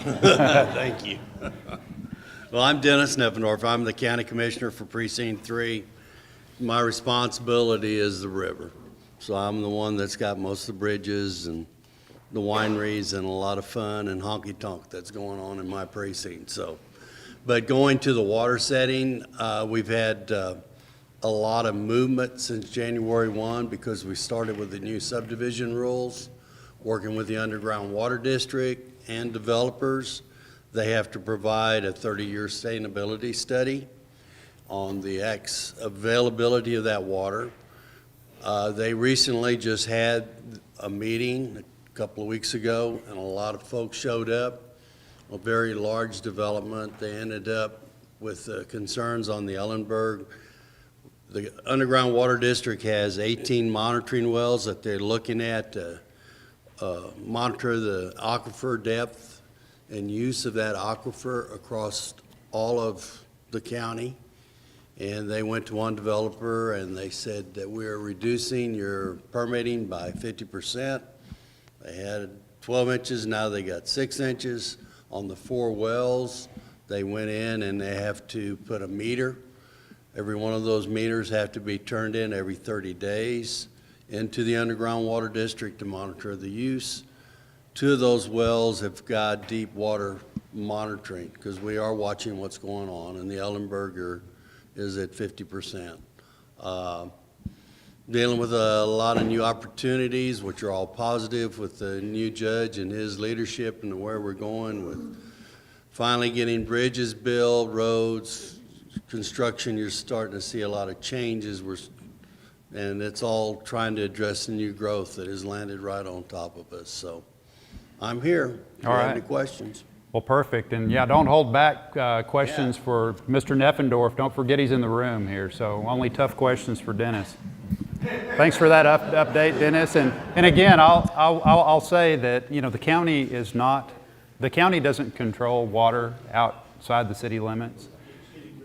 Thank you. Well, I'm Dennis Neppendorf. I'm the county commissioner for Precinct 3. My responsibility is the river. So I'm the one that's got most of the bridges and the wineries and a lot of fun and honky-tonk that's going on in my precinct. So, but going to the water setting, we've had a lot of movement since January 1 because we started with the new subdivision rules, working with the underground water district and developers. They have to provide a 30-year sustainability study on the availability of that water. They recently just had a meeting a couple of weeks ago, and a lot of folks showed up. A very large development. They ended up with concerns on the Ellenberg. The underground water district has 18 monitoring wells that they're looking at to monitor the aquifer depth and use of that aquifer across all of the county. And they went to one developer and they said that we're reducing your permitting by 50%. They had 12 inches, now they got 6 inches. On the 4 wells, they went in and they have to put a meter. Every one of those meters have to be turned in every 30 days. into the underground water district to monitor the use. 2 of those wells have got deep water monitoring because we are watching what's going on, and the Ellenberger is at 50%. Dealing with a lot of new opportunities, which are all positive with the new judge and his leadership and where we're going with finally getting bridges built, roads, construction. You're starting to see a lot of changes. And it's all trying to address the new growth that has landed right on top of us. So I'm here. If you have any questions. Well, perfect. And yeah, don't hold back questions for Mr. Neffendorf. Don't forget he's in the room here. So only tough questions for Dennis. Thanks for that update, Dennis. And again, I'll say that, you know, the county doesn't control water outside the city limits.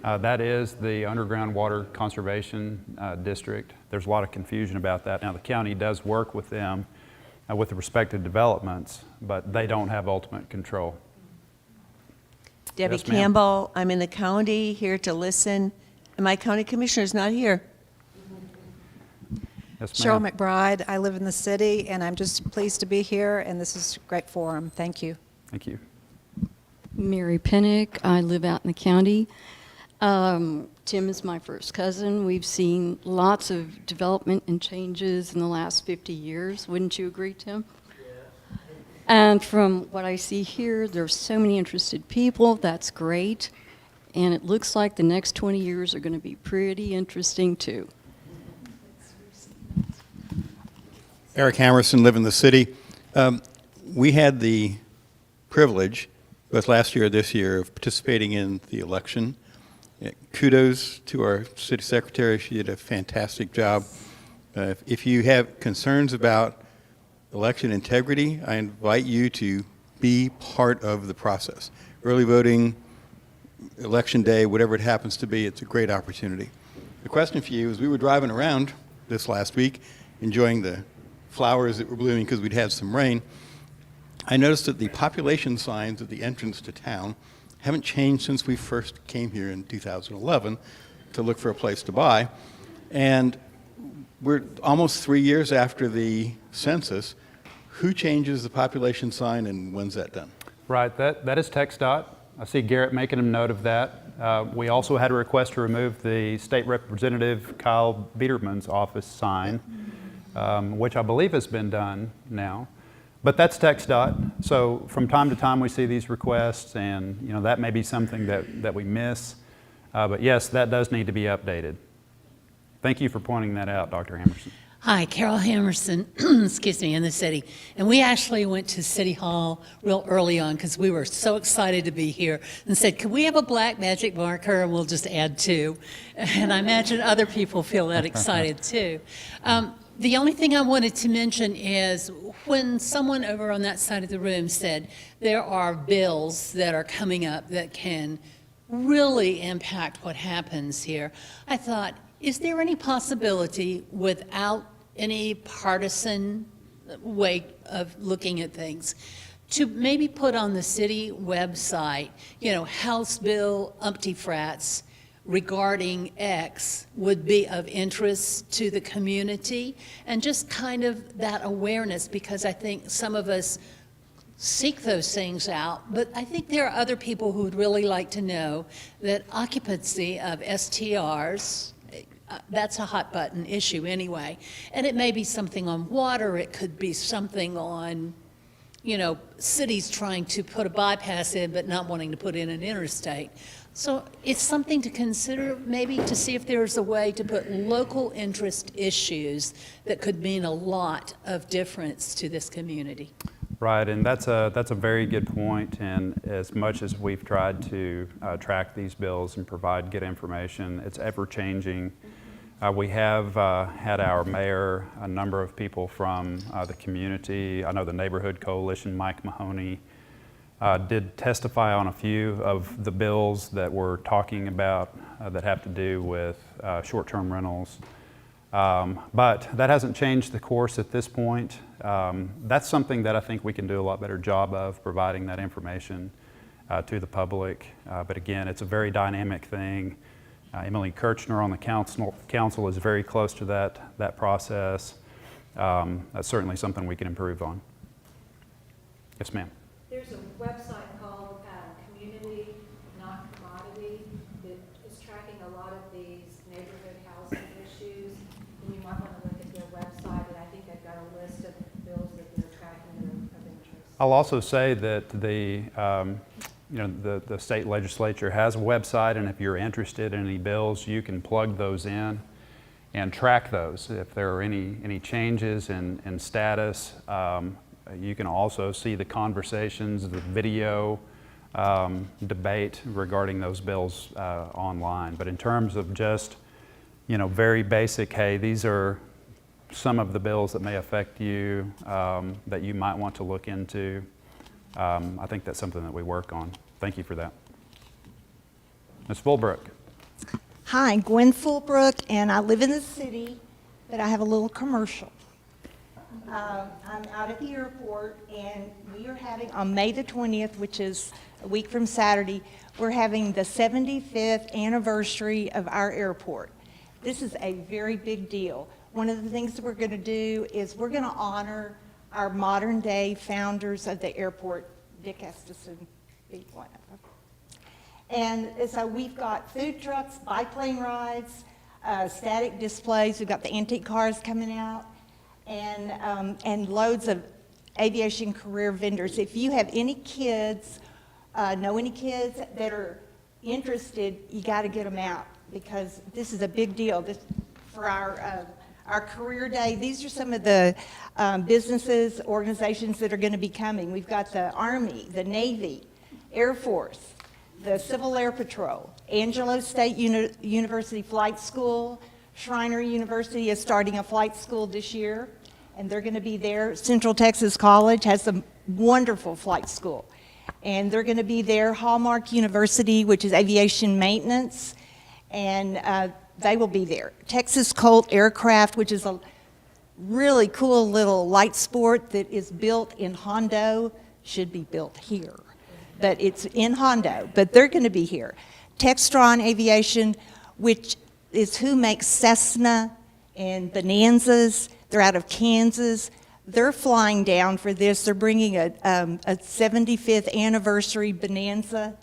That is the Underground Water Conservation District. There's a lot of confusion about that. Now, the county does work with them with the respective developments, but they don't have ultimate control. Debbie Yes, ma'am. Campbell, I'm in the county, here to listen, and my county commissioner's not here. Yes, Cheryl ma'am. McBride, I live in the city, and I'm just pleased to be here, and this is a great forum. Thank you. Thank you. Mary Pinnock, I live out in the county. Tim is my first cousin. We've seen lots of development and changes in the last 50 years. Wouldn't you agree, Tim? Yeah. And from what I see here, there's so many interested people. That's great. And it looks like the next 20 years are going to be pretty interesting, too. Eric Hammerson, live in the city. We had the privilege, both last year or this year, of participating in the election. Kudos to our city secretary. She did a fantastic job. If you have concerns about election integrity, I invite you to be part of the process. Early voting, election day, whatever it happens to be, it's a great opportunity. The question for you is, we were driving around this last week, enjoying the flowers that were blooming because we'd had some rain. I noticed that the population signs at the entrance to town haven't changed since we first came here in 2011 to look for a place to buy. And we're almost 3 years after the census. Who changes the population sign, and when's that done? Right, that is TxDOT. I see Garrett making a note of that. We also had a request to remove the State Representative Kyle Biederman's office sign, which I believe has been done now. But that's TxDOT. So from time to time we see these requests, and you know that may be something that we miss. But yes, that does need to be updated. Thank you for pointing that out, Dr. Hammerson. Hi, Carol Hammerson, excuse me, in the city. And we actually went to City Hall real early on because we were so excited to be here and said, could we have a black magic marker and we'll just add 2. And I imagine other people feel that excited too. The only thing I wanted to mention is when someone over on that side of the room said there are bills that are coming up that can really impact what happens here, I thought, is there any possibility without any partisan way of looking at things to maybe put on the city website, you know, House Bill umpty frats regarding X would be of interest to the community, and just kind of that awareness, because I think some of us seek those things out, but I think there are other people who would really like to know that occupancy of STRs, that's a hot button issue anyway. And it may be something on water, it could be something on, you know, cities trying to put a bypass in but not wanting to put in an interstate. So it's something to consider, maybe to see if there's a way to put local interest issues that could mean a lot of difference to this community. Right, and that's a very good point. And as much as we've tried to track these bills and provide good information, it's ever changing. We have had our mayor, a number of people from the community. I know the Neighborhood Coalition, Mike Mahoney, did testify on a few of the bills that we're talking about that have to do with short-term rentals. But that hasn't changed the course at this point. That's something that I think we can do a lot better job of, providing that information to the public. But again, it's a very dynamic thing. Emily Kirchner on the council is very close to that process. that's certainly something we can improve on. Yes, ma'am. There's a website called Community, Not Commodity, that is tracking a lot of these neighborhood housing issues. And you might want to look at their website, and I think they've got a list of bills that they're tracking that are of interest. I'll also say that the state legislature has a website, and if you're interested in any bills, you can plug those in and track those. If there are any changes in status, you can also see the conversations, the video debate regarding those bills online. But in terms of just, very basic, hey, these are some of the bills that may affect you that you might want to look into. I think that's something that we work on. Thank you for that. Ms. Fulbrook. Hi, Gwen Fulbrook, and I live in the city, but I have a little commercial. I'm out at the airport, and we are having, on May the 20th, which is a week from Saturday, we're having the 75th anniversary of our airport. This is a very big deal. One of the things that we're going to do is we're going to honor our modern day founders of the airport, Dick Estison being one of them. And so we've got food trucks, biplane rides, static displays. We've got the antique cars coming out, and loads of aviation career vendors. If you have any kids, know any kids that are interested, you got to get them out, because this is a big deal. This for our career day. These are some of the businesses, organizations that are going to be coming. We've got the Army, the Navy, Air Force, the Civil Air Patrol, Angelo State University Flight School, Schreiner University is starting a flight school this year, and they're going to be there. Central Texas College has a wonderful flight school, and they're going to be there. Hallmark University, which is aviation maintenance, and they will be there. Texas Colt Aircraft, which is a really cool little light sport that is built in Hondo, should be built here, but it's in Hondo, but they're going to be here. Textron Aviation, which is who makes Cessna and Bonanzas. They're out of Kansas. They're flying down for this. They're bringing a 75th anniversary Bonanza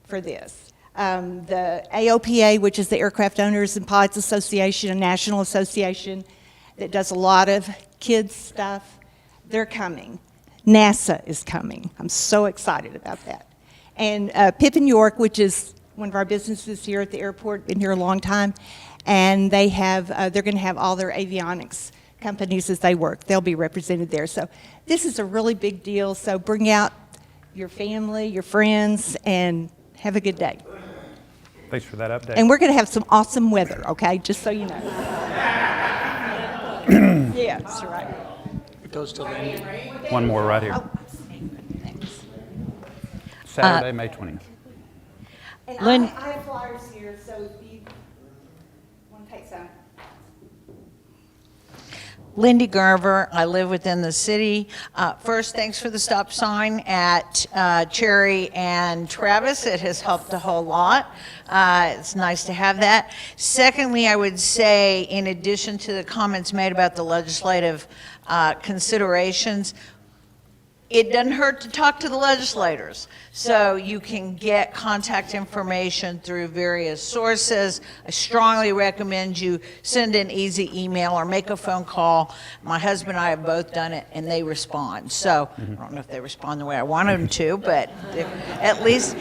for this. The AOPA, which is the Aircraft Owners and Pilots Association, a national association that does a lot of kids stuff, they're coming. NASA is coming. I'm so excited about that. And Pippin York, which is one of our businesses here at the airport, been here a long time, and they have, they're going to have all their avionics companies as they work. They'll be represented there. So this is a really big deal. So bring out your family, your friends, and have a good day. Thanks for that update. And we're going to have some awesome weather, okay? Just so you know. Yeah, that's right. It goes to Lindy. One more right here. Oh, thanks. Saturday, May 20th. And I have flyers here, so if you want to take some. Lindy Garver, I live within the city. First, thanks for the stop sign at Cherry and Travis. It has helped a whole lot. It's nice to have that. Secondly, I would say, in addition to the comments made about the legislative considerations, it doesn't hurt to talk to the legislators. So you can get contact information through various sources. I strongly recommend you send an easy email or make a phone call. My husband and I have both done it, and they respond. So I don't know if they respond the way I want them to, but at least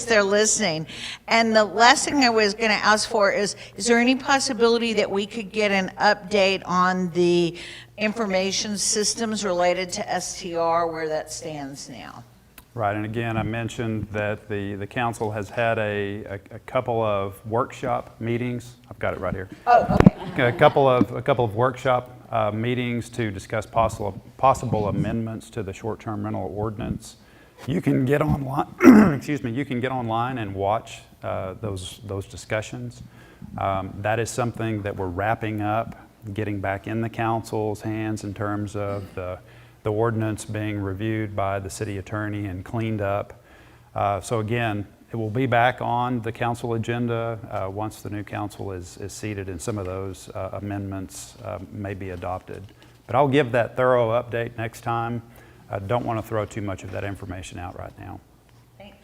they're listening. And the last thing I was going to ask for is there any possibility that we could get an update on the information systems related to STR, where that stands now? Right, and again, I mentioned that the council has had a couple of workshop meetings. I've got it right here. Oh, okay. A couple of workshop meetings to discuss possible amendments to the short-term rental ordinance. You can get online. Excuse me. You can get online and watch those discussions. That is something that we're wrapping up, getting back in the council's hands in terms of the ordinance being reviewed by the city attorney and cleaned up. So again, it will be back on the council agenda once the new council is seated, and some of those amendments may be adopted But I'll give that thorough update next time. I don't want to throw too much of that information out right now. Thanks.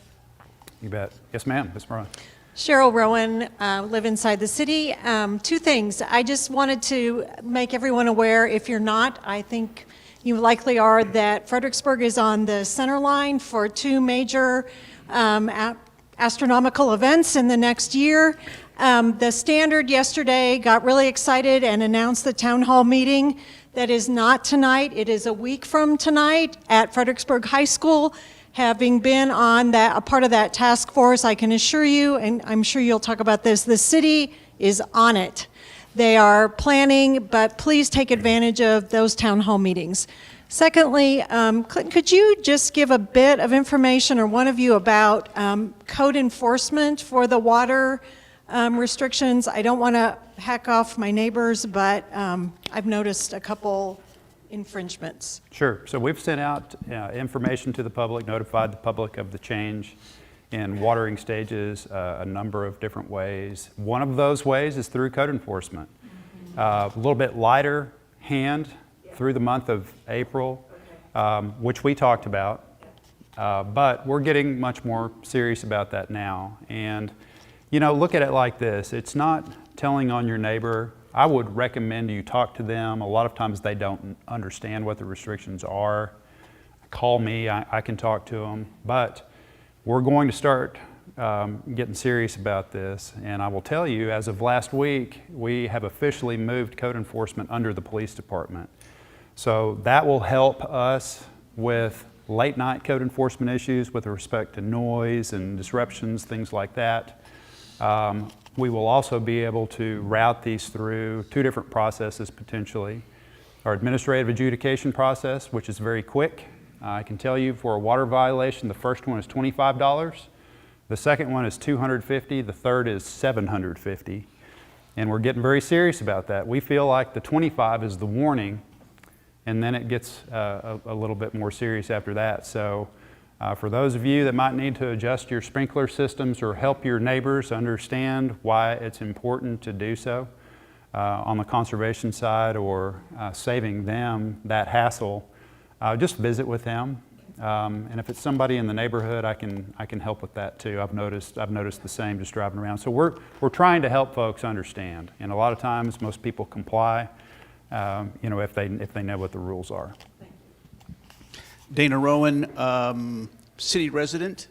You bet. Yes, ma'am. Ms. Moran. Cheryl Rowan, live inside the city. Two things. I just wanted to make everyone aware, if you're not, I think you likely are, that Fredericksburg is on the center line for two major astronomical events in the next year. The Standard yesterday got really excited and announced the town hall meeting that is not tonight. It is a week from tonight at Fredericksburg High School. Having been on a part of that task force, I can assure you, and I'm sure you'll talk about this, the city is on it. They are planning, but please take advantage of those town hall meetings. Secondly, Clinton, could you just give a bit of information, or one of you, about code enforcement for the water restrictions? I don't want to hack off my neighbors, but I've noticed a couple infringements. Sure. So we've sent out information to the public, notified the public of the change in watering stages a number of different ways. One of those ways is through code enforcement. A little bit lighter hand through the month of April, which we talked about, but we're getting much more serious about that now. And, you know, look at it like this. It's not telling on your neighbor. I would recommend you talk to them. A lot of times they don't understand what the restrictions are. Call me, I can talk to them. But we're going to start getting serious about this. And I will tell you, as of last week, we have officially moved code enforcement under the police department. So that will help us with late night code enforcement issues with respect to noise and disruptions, things like that. We will also be able to route these through two different processes potentially. Our administrative adjudication process, which is very quick. I can tell you for a water violation, the first one is $25. The second one is $250. The third is $750. And we're getting very serious about that. We feel like the 25 is the warning, and then it gets a little bit more serious after that. So for those of you that might need to adjust your sprinkler systems or help your neighbors understand why it's important to do so on the conservation side, or saving them that hassle, just visit with them. And if it's somebody in the neighborhood, I can help with that too. I've noticed the same just driving around. So we're trying to help folks understand, and a lot of times most people comply, you know, if they know what the rules are. Dana Rowan, city resident.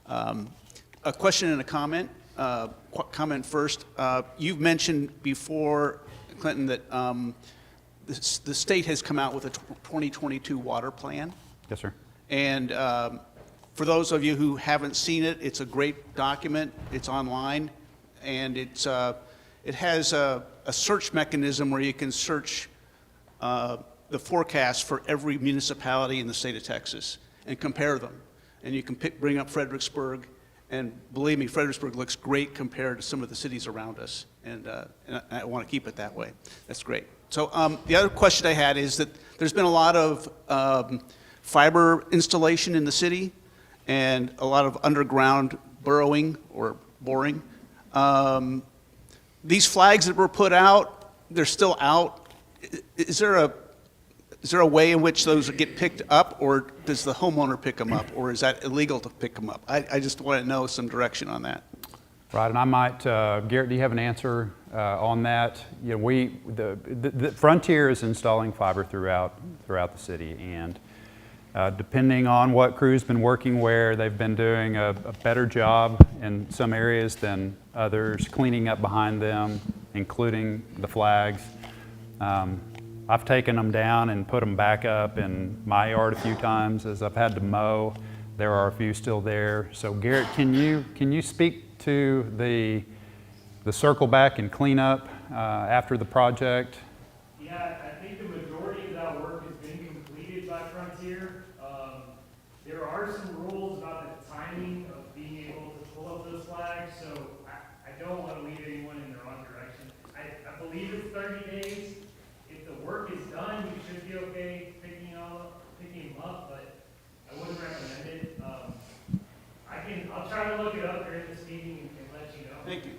A question and a comment. Comment first. You've mentioned before, Clinton, that the state has come out with a 2022 water plan. Yes, sir. And for those of you who haven't seen it, it's a great document. It's online, and it has a search mechanism where you can search the forecast for every municipality in the state of Texas and compare them. And you can bring up Fredericksburg, and believe me, Fredericksburg looks great compared to some of the cities around us, and I want to keep it that way. That's great. So the other question I had is that there's been a lot of fiber installation in the city and a lot of underground burrowing or boring. These flags that were put out, they're still out. Is there a way in which those get picked up, or does the homeowner pick them up, or is that illegal to pick them up? I just want to know some direction on that. Right, and I might, Garrett, do you have an answer on that? You know, the Frontier is installing fiber throughout the city, and depending on what crew's been working where, they've been doing a better job in some areas than others, cleaning up behind them, including the flags. I've taken them down and put them back up in my yard a few times as I've had to mow. There are a few still there. So Garrett, can you speak to the circle back and clean up after the project? Yeah, I think the majority of that work has been completed by Frontier. There are some rules about the timing of being able to pull up those flags, so I don't want to lead anyone in the wrong direction. I believe it's 30 days. If the work is done, you should be okay picking them up, but I wouldn't recommend it. I'll try to look it up during this meeting and let you know. Thank you.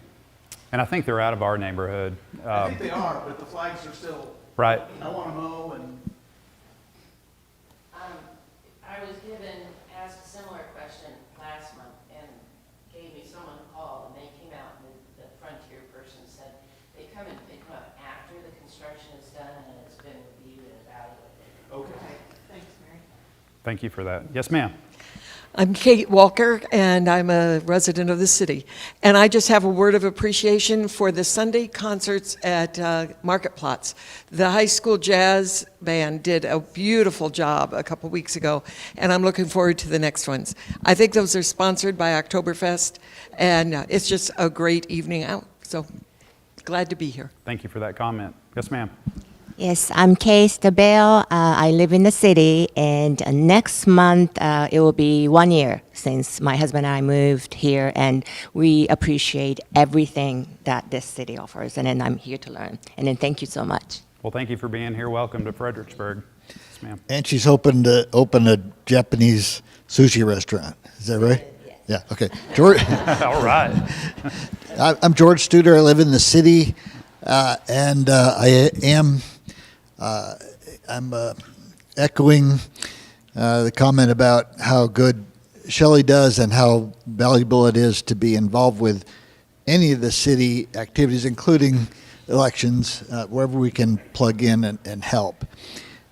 And I think they're out of our neighborhood. I think they are, but the flags are still. Right. I want to mow and. I was asked a similar question last month and gave me someone a call, and they came out and the Frontier person said they come and pick them up after the construction is done and it's been reviewed and evaluated. Okay. Thanks, Mary. Thank you for that. Yes, ma'am. I'm Kate Walker, and I'm a resident of the city. And I just have a word of appreciation for the Sunday concerts at Market Plots. The high school jazz band did a beautiful job a couple weeks ago, and I'm looking forward to the next ones. I think those are sponsored by Oktoberfest, and it's just a great evening out. So glad to be here. Thank you for that comment. Yes, ma'am. Yes, I'm Kay Stabell. I live in the city, and next month it will be 1 year since my husband and I moved here, and we appreciate everything that this city offers, and then I'm here to learn. And then thank you so much. Well, thank you for being here. Welcome to Fredericksburg. Yes, ma'am. And she's hoping to open a Japanese sushi restaurant. Is that right? Yeah, okay. George. All right. I'm George Studer. I live in the city, and I am... I'm echoing the comment about how good Shelley does and how valuable it is to be involved with any of the city activities, including elections, wherever we can plug in and help.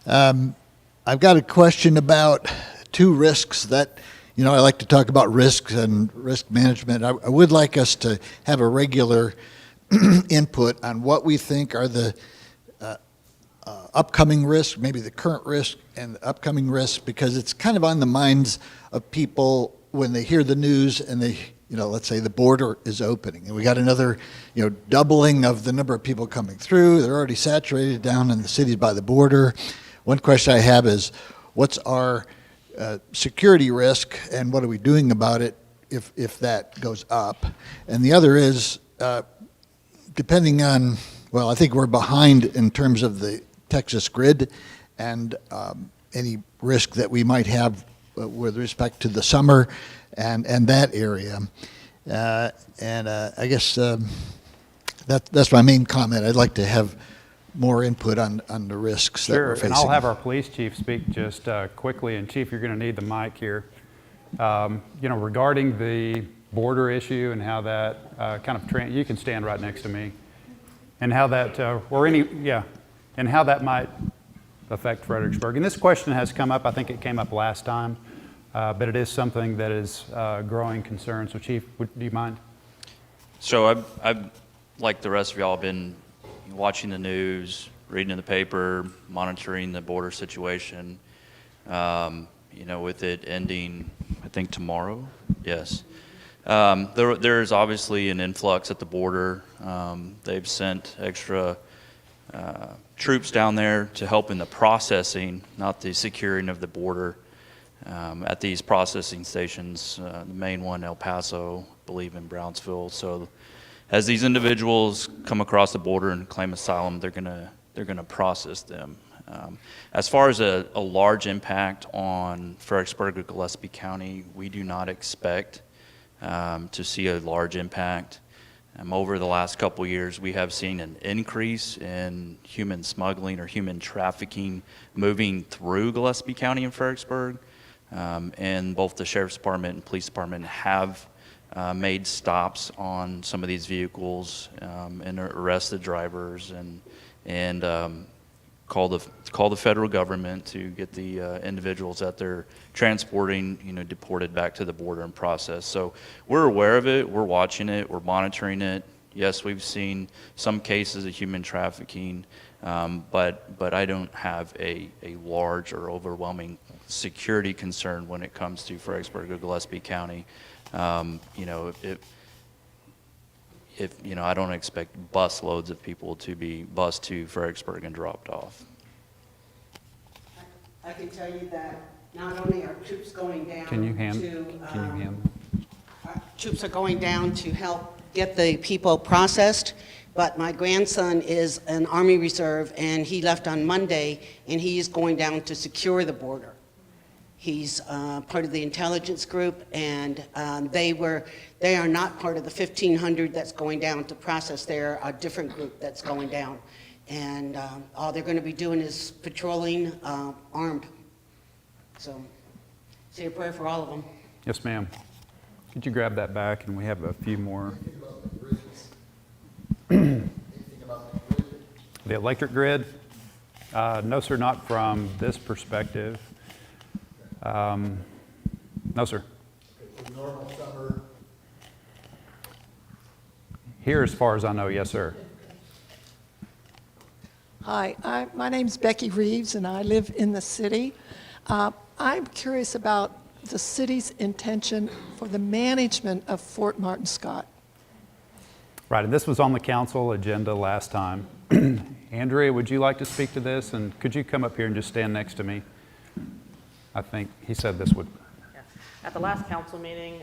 I've got a question about two risks that, you know, I like to talk about risks and risk management. I would like us to have a regular input on what we think are the upcoming risks, maybe the current risk and the upcoming risks, because it's kind of on the minds of people when they hear the news and they, you know, let's say the border is opening and we got another, you know, doubling of the number of people coming through. They're already saturated down in the cities by the border. One question I have is, what's our security risk and what are we doing about it if that goes up? And the other is, depending on, well, I think we're behind in terms of the Texas grid and any risk that we might have with respect to the summer and that area. I guess that's my main comment. I'd like to have more input on the risks that we're facing. And I'll have our police chief speak just quickly. And Chief, you're going to need the mic here. You know, regarding the border issue and how that kind of you can stand right next to me, and how that and how that might affect Fredericksburg. And this question has come up. I think it came up last time, but it is something that is a growing concern. So, Chief, do you mind? So I've like the rest of y'all, been watching the news, reading in the paper, monitoring the border situation. You know, with it ending, I think tomorrow. Yes. There's obviously an influx at the border. They've sent extra troops down there to help in the processing, not the securing of the border, at these processing stations, the main one, El Paso, I believe in Brownsville. So as these individuals come across the border and claim asylum, they're gonna process them. As far as a large impact on Fredericksburg or Gillespie County, we do not expect to see a large impact. Over the last couple years, we have seen an increase in human smuggling or human trafficking moving through Gillespie County and Fredericksburg. And both the Sheriff's Department and Police Department have made stops on some of these vehicles and arrested drivers and call the federal government to get the individuals that they're transporting, you know, deported back to the border and processed. So we're aware of it, we're watching it, we're monitoring it. Yes, we've seen some cases of human trafficking, but I don't have a large or overwhelming security concern when it comes to Fredericksburg or Gillespie County. You know, if you know, I don't expect bus loads of people to be bused to Fredericksburg and dropped off. I can tell you that not only are troops going down troops are going down to help get the people processed, but my grandson is an Army Reserve and he left on Monday and he is going down to secure the border. He's part of the intelligence group, and they are not part of the 1,500 that's going down to process. They're a different group that's going down. And all they're going to be doing is patrolling armed. So say a prayer for all of them. Yes, ma'am. Could you grab that back, and we have a few more. The electric grid? No, sir, not from this perspective. No, sir. Normal summer. Here, as far as I know, yes, sir. Hi, my name's Becky Reeves, and I live in the city. I'm curious about the city's intention for the management of Fort Martin Scott. Right, and this was on the council agenda last time. Andrea, would you like to speak to this? And could you come up here and just stand next to me? I think he said this would. At the last council meeting,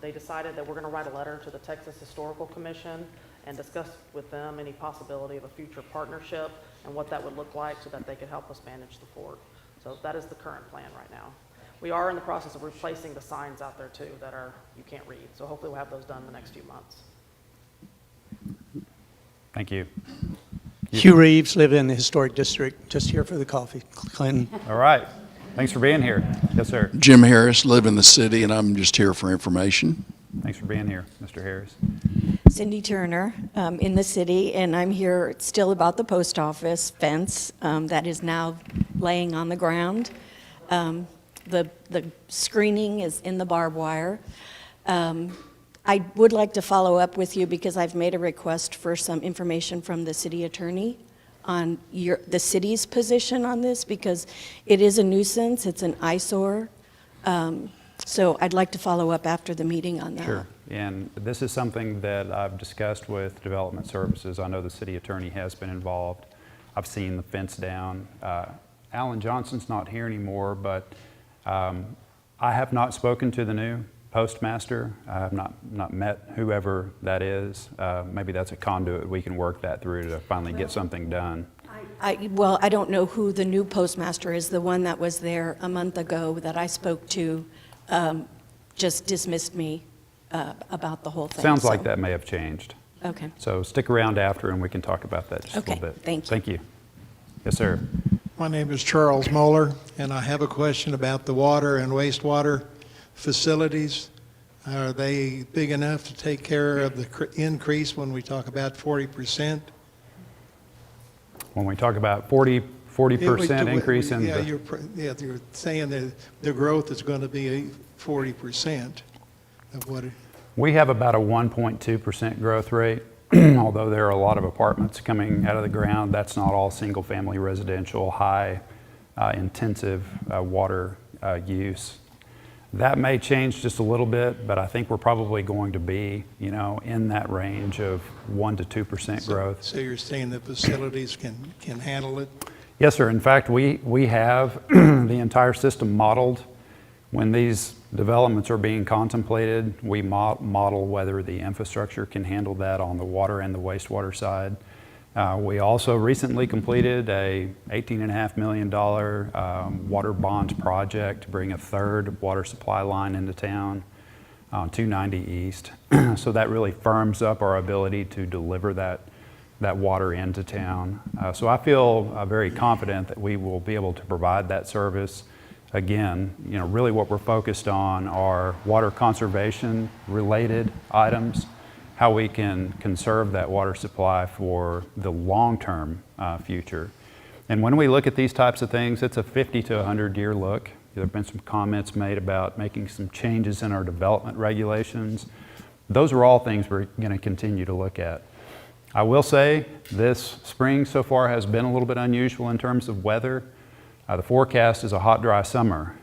they decided that we're going to write a letter to the Texas Historical Commission and discuss with them any possibility of a future partnership and what that would look like so that they could help us manage the fort. So that is the current plan right now. We are in the process of replacing the signs out there too that you can't read. So hopefully we'll have those done in the next few months. Thank you. Hugh Reeves, live in the Historic District, just here for the coffee. Clinton. All right. Thanks for being here. Yes, sir. Jim Harris, live in the city, and I'm just here for information. Thanks for being here, Mr. Harris. Cindy Turner, in the city, and I'm here still about the post office fence that is now laying on the ground. The screening is in the barbed wire. I would like to follow up with you because I've made a request for some information from the city attorney on the city's position on this because it is a nuisance, it's an eyesore. So I'd like to follow up after the meeting on that. Sure. And this is something that I've discussed with Development Services. I know the city attorney has been involved. I've seen the fence down. Alan Johnson's not here anymore, but I have not spoken to the new postmaster. I have not met whoever that is. Maybe that's a conduit. We can work that through to finally get something done. Well, I don't know who the new postmaster is. The one that was there a month ago that I spoke to just dismissed me about the whole thing. Sounds like that may have changed. Okay. So stick around after and we can talk about that just a little bit. Thank you. Thank you. Yes, sir. My name is Charles Moeller, and I have a question about the water and wastewater facilities. Are they big enough to take care of the increase when we talk about 40%? When we talk about 40% increase in the... You're saying that the growth is going to be 40% of what it... We have about a 1.2% growth rate, although there are a lot of apartments coming out of the ground. That's not all single-family residential, high intensive water use. That may change just a little bit, but I think we're probably going to be, in that range of 1 to 2% growth. So you're saying the facilities can handle it? Yes, sir. In fact, we have the entire system modeled. When these developments are being contemplated, we model whether the infrastructure can handle that on the water and the wastewater side. We also recently completed a $18.5 million water bonds project to bring a third water supply line into town on 290 East. So that really firms up our ability to deliver that water into town. So I feel very confident that we will be able to provide that service. Again, really what we're focused on are water conservation related items, how we can conserve that water supply for the long-term future. And when we look at these types of things, it's a 50 to 100-year look. There have been some comments made about making some changes in our development regulations. Those are all things we're going to continue to look at. I will say this spring so far has been a little bit unusual in terms of weather. The forecast is a hot, dry summer.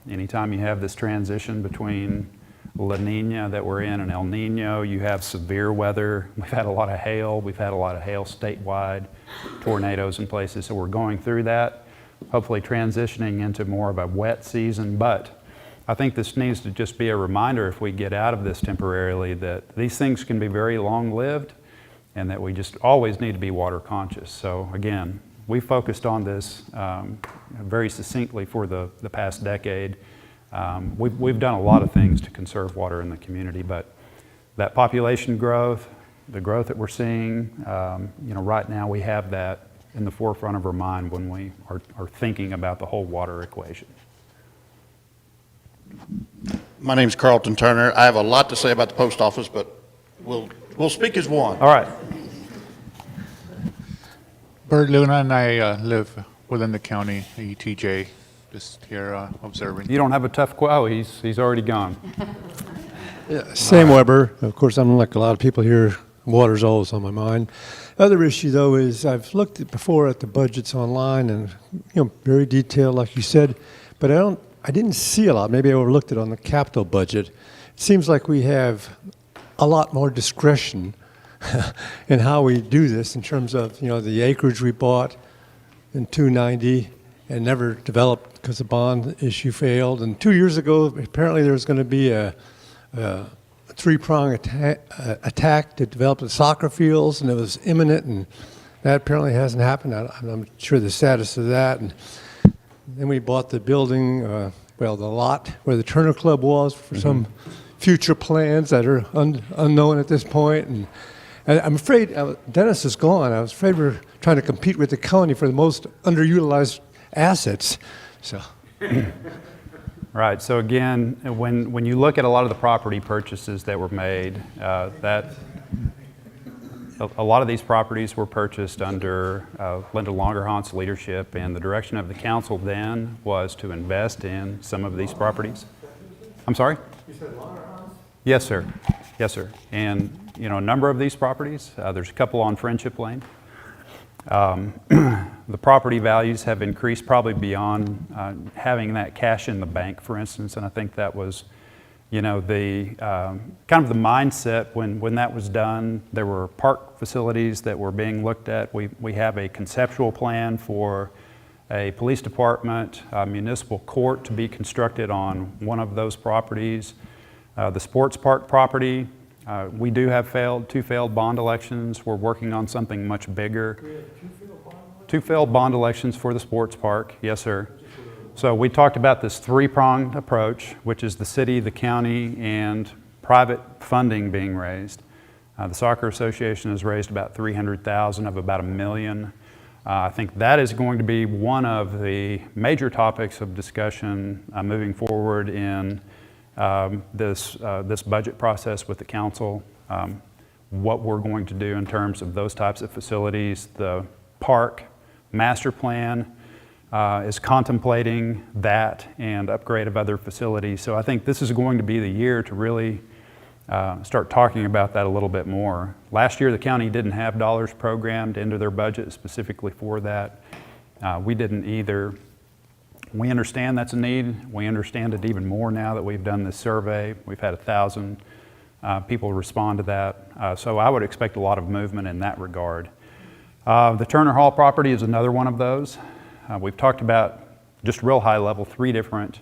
Anytime you have this transition between La Nina that we're in and El Nino, you have severe weather. We've had a lot of hail. We've had a lot of hail statewide, tornadoes in places. So we're going through that, hopefully transitioning into more of a wet season. But I think this needs to just be a reminder if we get out of this temporarily that these things can be very long-lived and that we just always need to be water conscious. So again, we focused on this very succinctly for the past decade. We've done a lot of things to conserve water in the community, but that population growth, the growth that we're seeing, right now we have that in the forefront of our mind when we are thinking about the whole water equation. My name's Carlton Turner. I have a lot to say about the post office, but we'll speak as one. All right. Bert Luna and I live within the county, ETJ, just here observing. You don't have a tough he's already gone. Yeah, Sam Weber. Of course, I'm like a lot of people here. Water's always on my mind. Other issue, though, is I've looked before at the budgets online and, very detailed, like you said, but I didn't see a lot. Maybe I overlooked it on the capital budget. It seems like we have a lot more discretion in how we do this in terms of, the acreage we bought in 290 and never developed because the bond issue failed. And 2 years ago, apparently there was going to be a three-prong attack to develop the soccer fields, and it was imminent, and that apparently hasn't happened. I'm sure the status of that. And then we bought the building, the lot where the Turner Club was for some future plans that are unknown at this point. And I'm afraid, Dennis is gone. I was afraid we're trying to compete with the county for the most underutilized assets. So. Right. So again, when you look at a lot of the property purchases that were made, a lot of these properties were purchased under Linda Longerhant's leadership, and the direction of the council then was to invest in some of these properties. I'm sorry? You said Longerhant's? Yes, sir. Yes, sir. And a number of these properties, there's a couple on Friendship Lane. The property values have increased probably beyond having that cash in the bank, for instance, and I think that was, the kind of the mindset when that was done. There were park facilities that were being looked at. We have a conceptual plan for a police department, a municipal court to be constructed on one of those properties. The sports park property, we do have two failed bond elections. We're working on something much bigger. Two failed bond elections for the sports park, yes, sir. So we talked about this three-pronged approach, which is the city, the county, and private funding being raised. The Soccer Association has raised about $300,000 of about $1 million. I think that is going to be one of the major topics of discussion moving forward in this budget process with the council. What we're going to do in terms of those types of facilities. The park master plan is contemplating that and upgrade of other facilities. So I think this is going to be the year to really start talking about that a little bit more. Last year the county didn't have dollars programmed into their budget specifically for that. We didn't either. We understand that's a need. We understand it even more now that we've done this survey. We've had 1,000 people respond to that. So I would expect a lot of movement in that regard. The Turner Hall property is another one of those. We've talked about, just real high level, 3 different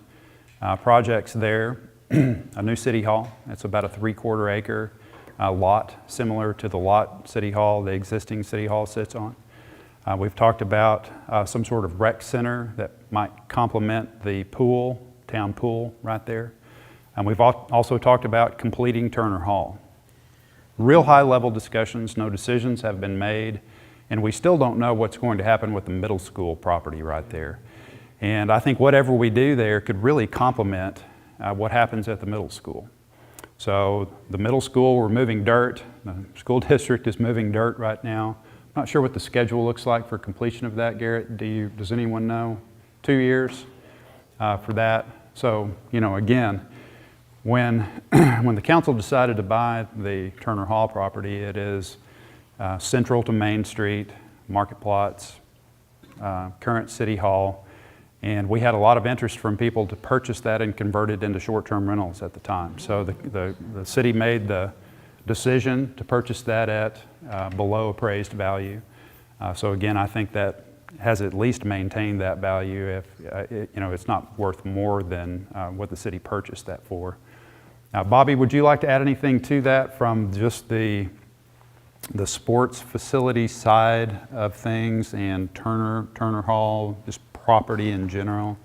projects there. A new city hall, it's about a 3/4 acre lot, similar to the lot City Hall, the existing City Hall sits on. We've talked about some sort of rec center that might complement the pool, town pool right there. And we've also talked about completing Turner Hall. Real high level discussions, no decisions have been made. And we still don't know what's going to happen with the middle school property right there. And I think whatever we do there could really complement what happens at the middle school. So the middle school, we're moving dirt. The school district is moving dirt right now. I'm not sure what the schedule looks like for completion of that, Garrett. Does anyone know? 2 years for that. So, again, when the council decided to buy the Turner Hall property, it is central to Main Street, market plots, current City Hall, and we had a lot of interest from people to purchase that and convert it into short-term rentals at the time. So the city made the decision to purchase that at below appraised value. So again, I think that has at least maintained that value if it's not worth more than what the city purchased that for. Bobby, would you like to add anything to that from just the the sports facility side of things and Turner Hall, just property in general?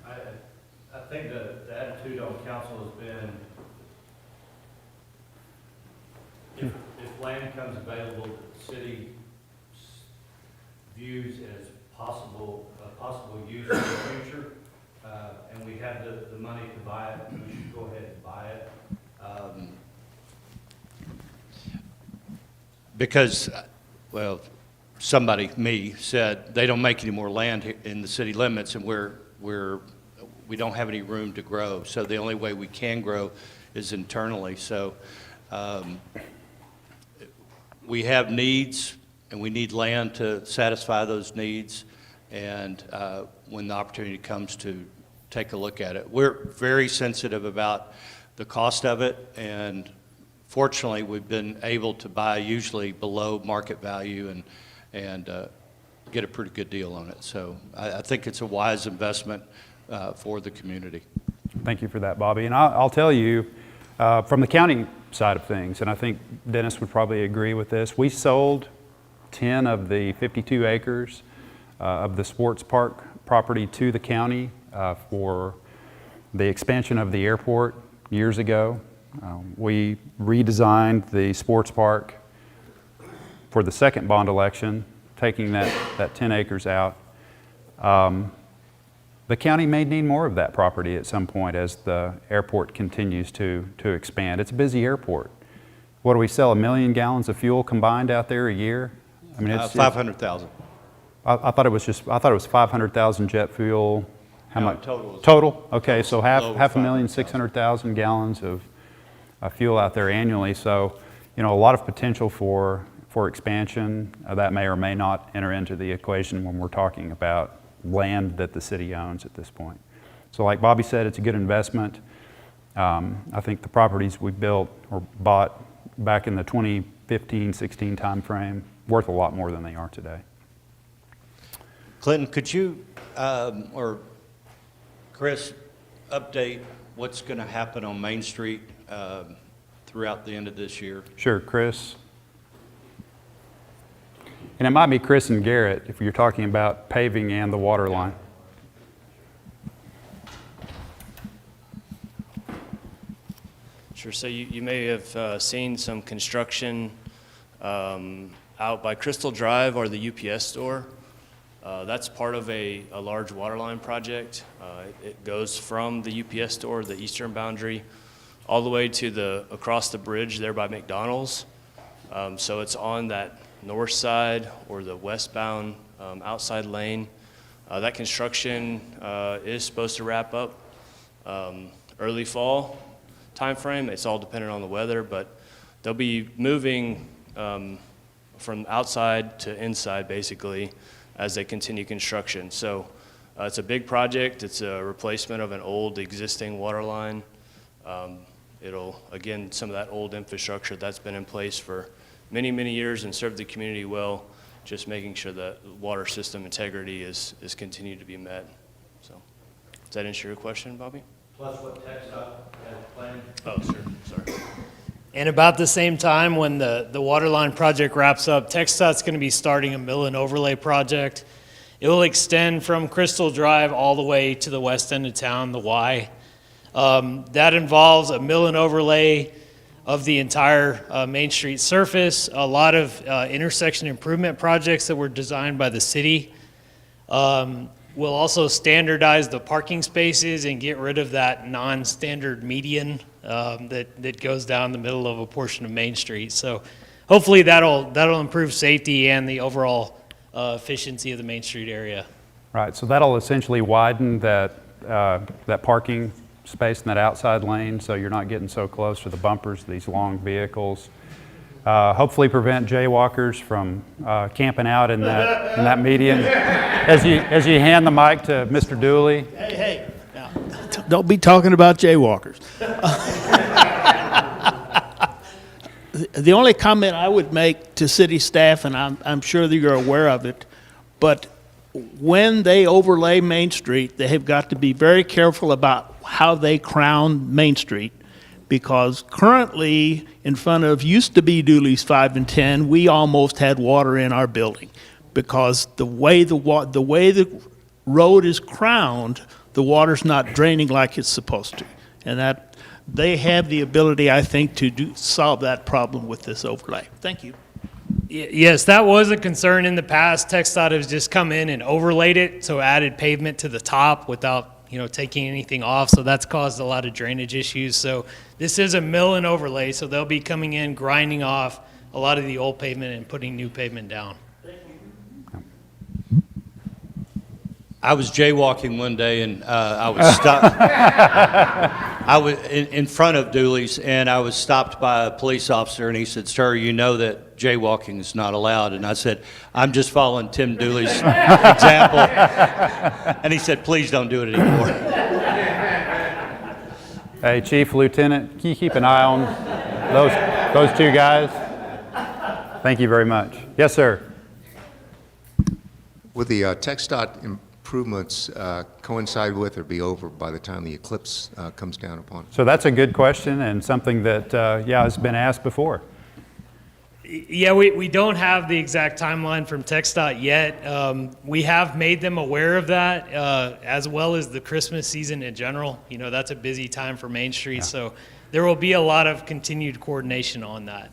I think the attitude on council has been, if land comes available that the city views as possible use in the future, and we have the money to buy it, we should go ahead and buy it. Because, well, somebody, me, said they don't make any more land in the city limits, and we don't have any room to grow. So the only way we can grow is internally. So we have needs, and we need land to satisfy those needs. And when the opportunity comes to take a look at it, we're very sensitive about the cost of it. And fortunately, we've been able to buy usually below market value and get a pretty good deal on it. So I think it's a wise investment for the community. Thank you for that, Bobby. And I'll tell you, from the county side of things, and I think Dennis would probably agree with this, we sold 10 of the 52 acres of the sports park property to the county for the expansion of the airport years ago. We redesigned the sports park for the second bond election, taking that 10 acres out. The county may need more of that property at some point as the airport continues to expand. It's a busy airport. What do we sell, 1 million gallons of fuel combined out there a year? I mean, it's 500,000. I thought it was 500,000 jet fuel. How No, much? total is- Total? Okay, so half low, a million, 600,000 gallons of fuel out there annually. So, you know, a lot of potential for expansion. That may or may not enter into the equation when we're talking about land that the city owns at this point. So like Bobby said, it's a good investment. I think the properties we built or bought back in the 2015-16 timeframe worth a lot more than they are today. Clinton, could you, or Chris, update what's going to happen on Main Street throughout the end of this year? Sure, Chris. And it might be Chris and Garrett if you're talking about paving and the water line. Sure. So you may have seen some construction out by Crystal Drive or the UPS store. That's part of a large water line project. It goes from the UPS store, the eastern boundary, all the way to across the bridge there by McDonald's. So it's on that north side or the westbound outside lane. That construction is supposed to wrap up early fall timeframe. It's all dependent on the weather, but they'll be moving from outside to inside basically as they continue construction. So it's a big project. It's a replacement of an old existing water line. It'll, again, some of that old infrastructure that's been in place for many, many years and served the community well, just making sure that water system integrity is continued to be met. So, does that answer your question, Bobby? Plus what TxDOT has planned? Oh, sure, sorry. And about the same time when the water line project wraps up, TxDOT's going to be starting a mill and overlay project. It will extend from Crystal Drive all the way to the west end of town, the Y. That involves a mill and overlay of the entire Main Street surface, a lot of intersection improvement projects that were designed by the city. We'll also standardize the parking spaces and get rid of that non-standard median that goes down the middle of a portion of Main Street. So hopefully that'll improve safety and the overall efficiency of the Main Street area. Right, so that'll essentially widen that parking space in that outside lane so you're not getting so close to the bumpers of these long vehicles. Hopefully prevent jaywalkers from camping out in that median. As you hand the mic to Mr. Dooley. Hey, now, don't be talking about jaywalkers. The only comment I would make to city staff, and I'm sure that you're aware of it, but when they overlay Main Street, they have got to be very careful about how they crown Main Street, because currently in front of used to be Dooley's 5 and 10, we almost had water in our building because the way the road is crowned, the water's not draining like it's supposed to. And that they have the ability, I think, to solve that problem with this overlay. Thank you. Yes, that was a concern in the past. TxDOT has just come in and overlaid it, so added pavement to the top without taking anything off. So that's caused a lot of drainage issues. So this is a mill and overlay, so they'll be coming in, grinding off a lot of the old pavement and putting new pavement down. I was jaywalking one day and I was stopped. I was in front of Dooley's and I was stopped by a police officer and he said, "Sir, you know that jaywalking is not allowed." And I said, "I'm just following Tim Dooley's example." And he said, "Please don't do it anymore." Hey, Chief, Lieutenant, can you keep an eye on those two guys? Thank you very much. Yes, sir. Would the TxDOT improvements coincide with or be over by the time the eclipse comes down upon us? So that's a good question and something that, has been asked before. Yeah, we don't have the exact timeline from TxDOT yet. We have made them aware of that, as well as the Christmas season in general. That's a busy time for Main Street, so there will be a lot of continued coordination on that.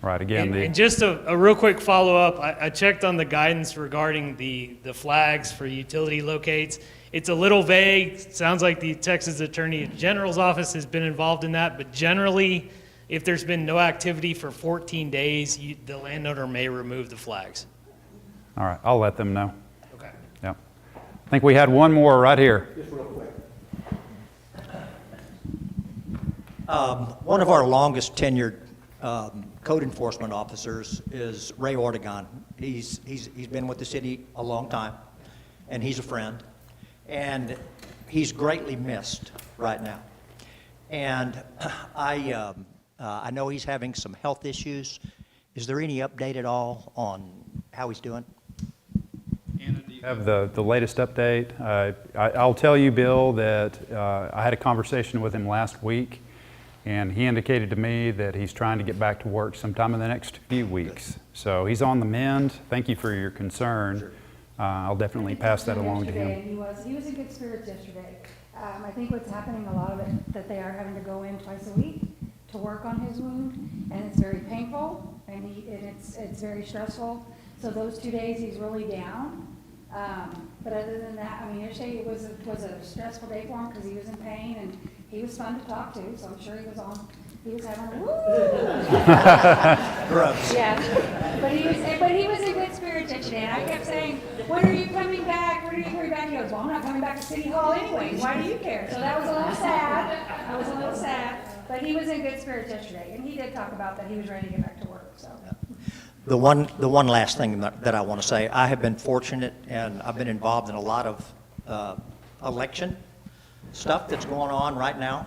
Right, again, And just a real quick follow-up, I checked on the guidance regarding the flags for utility locates. It's a little vague. Sounds like the Texas Attorney General's office has been involved in that, but generally, if there's been no activity for 14 days, the landowner may remove the flags. All right, I'll let them know. Okay. Yeah. I think we had one more right here. Just real quick. One of our longest tenured code enforcement officers is Ray Ortegon. He's been with the city a long time, and he's a friend, and he's greatly missed right now. And I know he's having some health issues. Is there any update at all on how he's doing? Have the latest update. I'll tell you, Bill, that I had a conversation with him last week, and he indicated to me that he's trying to get back to work sometime in the next few weeks. So he's on the mend. Thank you for your concern. Sure. I'll definitely pass that along to him. He was in good spirits yesterday. I think what's happening, a lot of it, that they are having to go in twice a week to work on his wound, and it's very painful, and it's very stressful. So those 2 days he's really down. But other than that, yesterday it was a stressful day for him because he was in pain, and he was fun to talk to, so I'm sure he was having a woo. Gross. Yeah, but he was in good spirits yesterday, and I kept saying, "When are you coming back? When are you coming back?" He goes, "Well, I'm not coming back to City Hall anyways. Why do you care?" So that was a little sad. But he was in good spirits yesterday, and he did talk about that he was ready to get back to work. So. The one last thing that I want to say, I have been fortunate, and I've been involved in a lot of election stuff that's going on right now,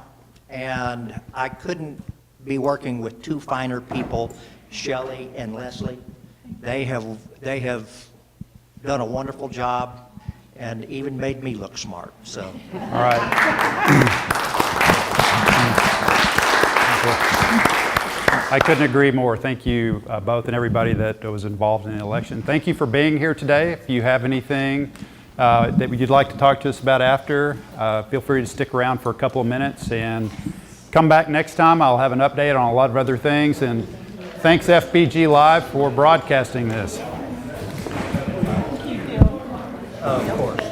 and I couldn't be working with two finer people, Shelley and Leslie. They have done a wonderful job and even made me look smart. So. All right. I couldn't agree more. Thank you both and everybody that was involved in the election. Thank you for being here today. If you have anything that you'd like to talk to us about after, feel free to stick around for a couple of minutes and come back next time. I'll have an update on a lot of other things. And thanks Fbg.Live for broadcasting this. Of course.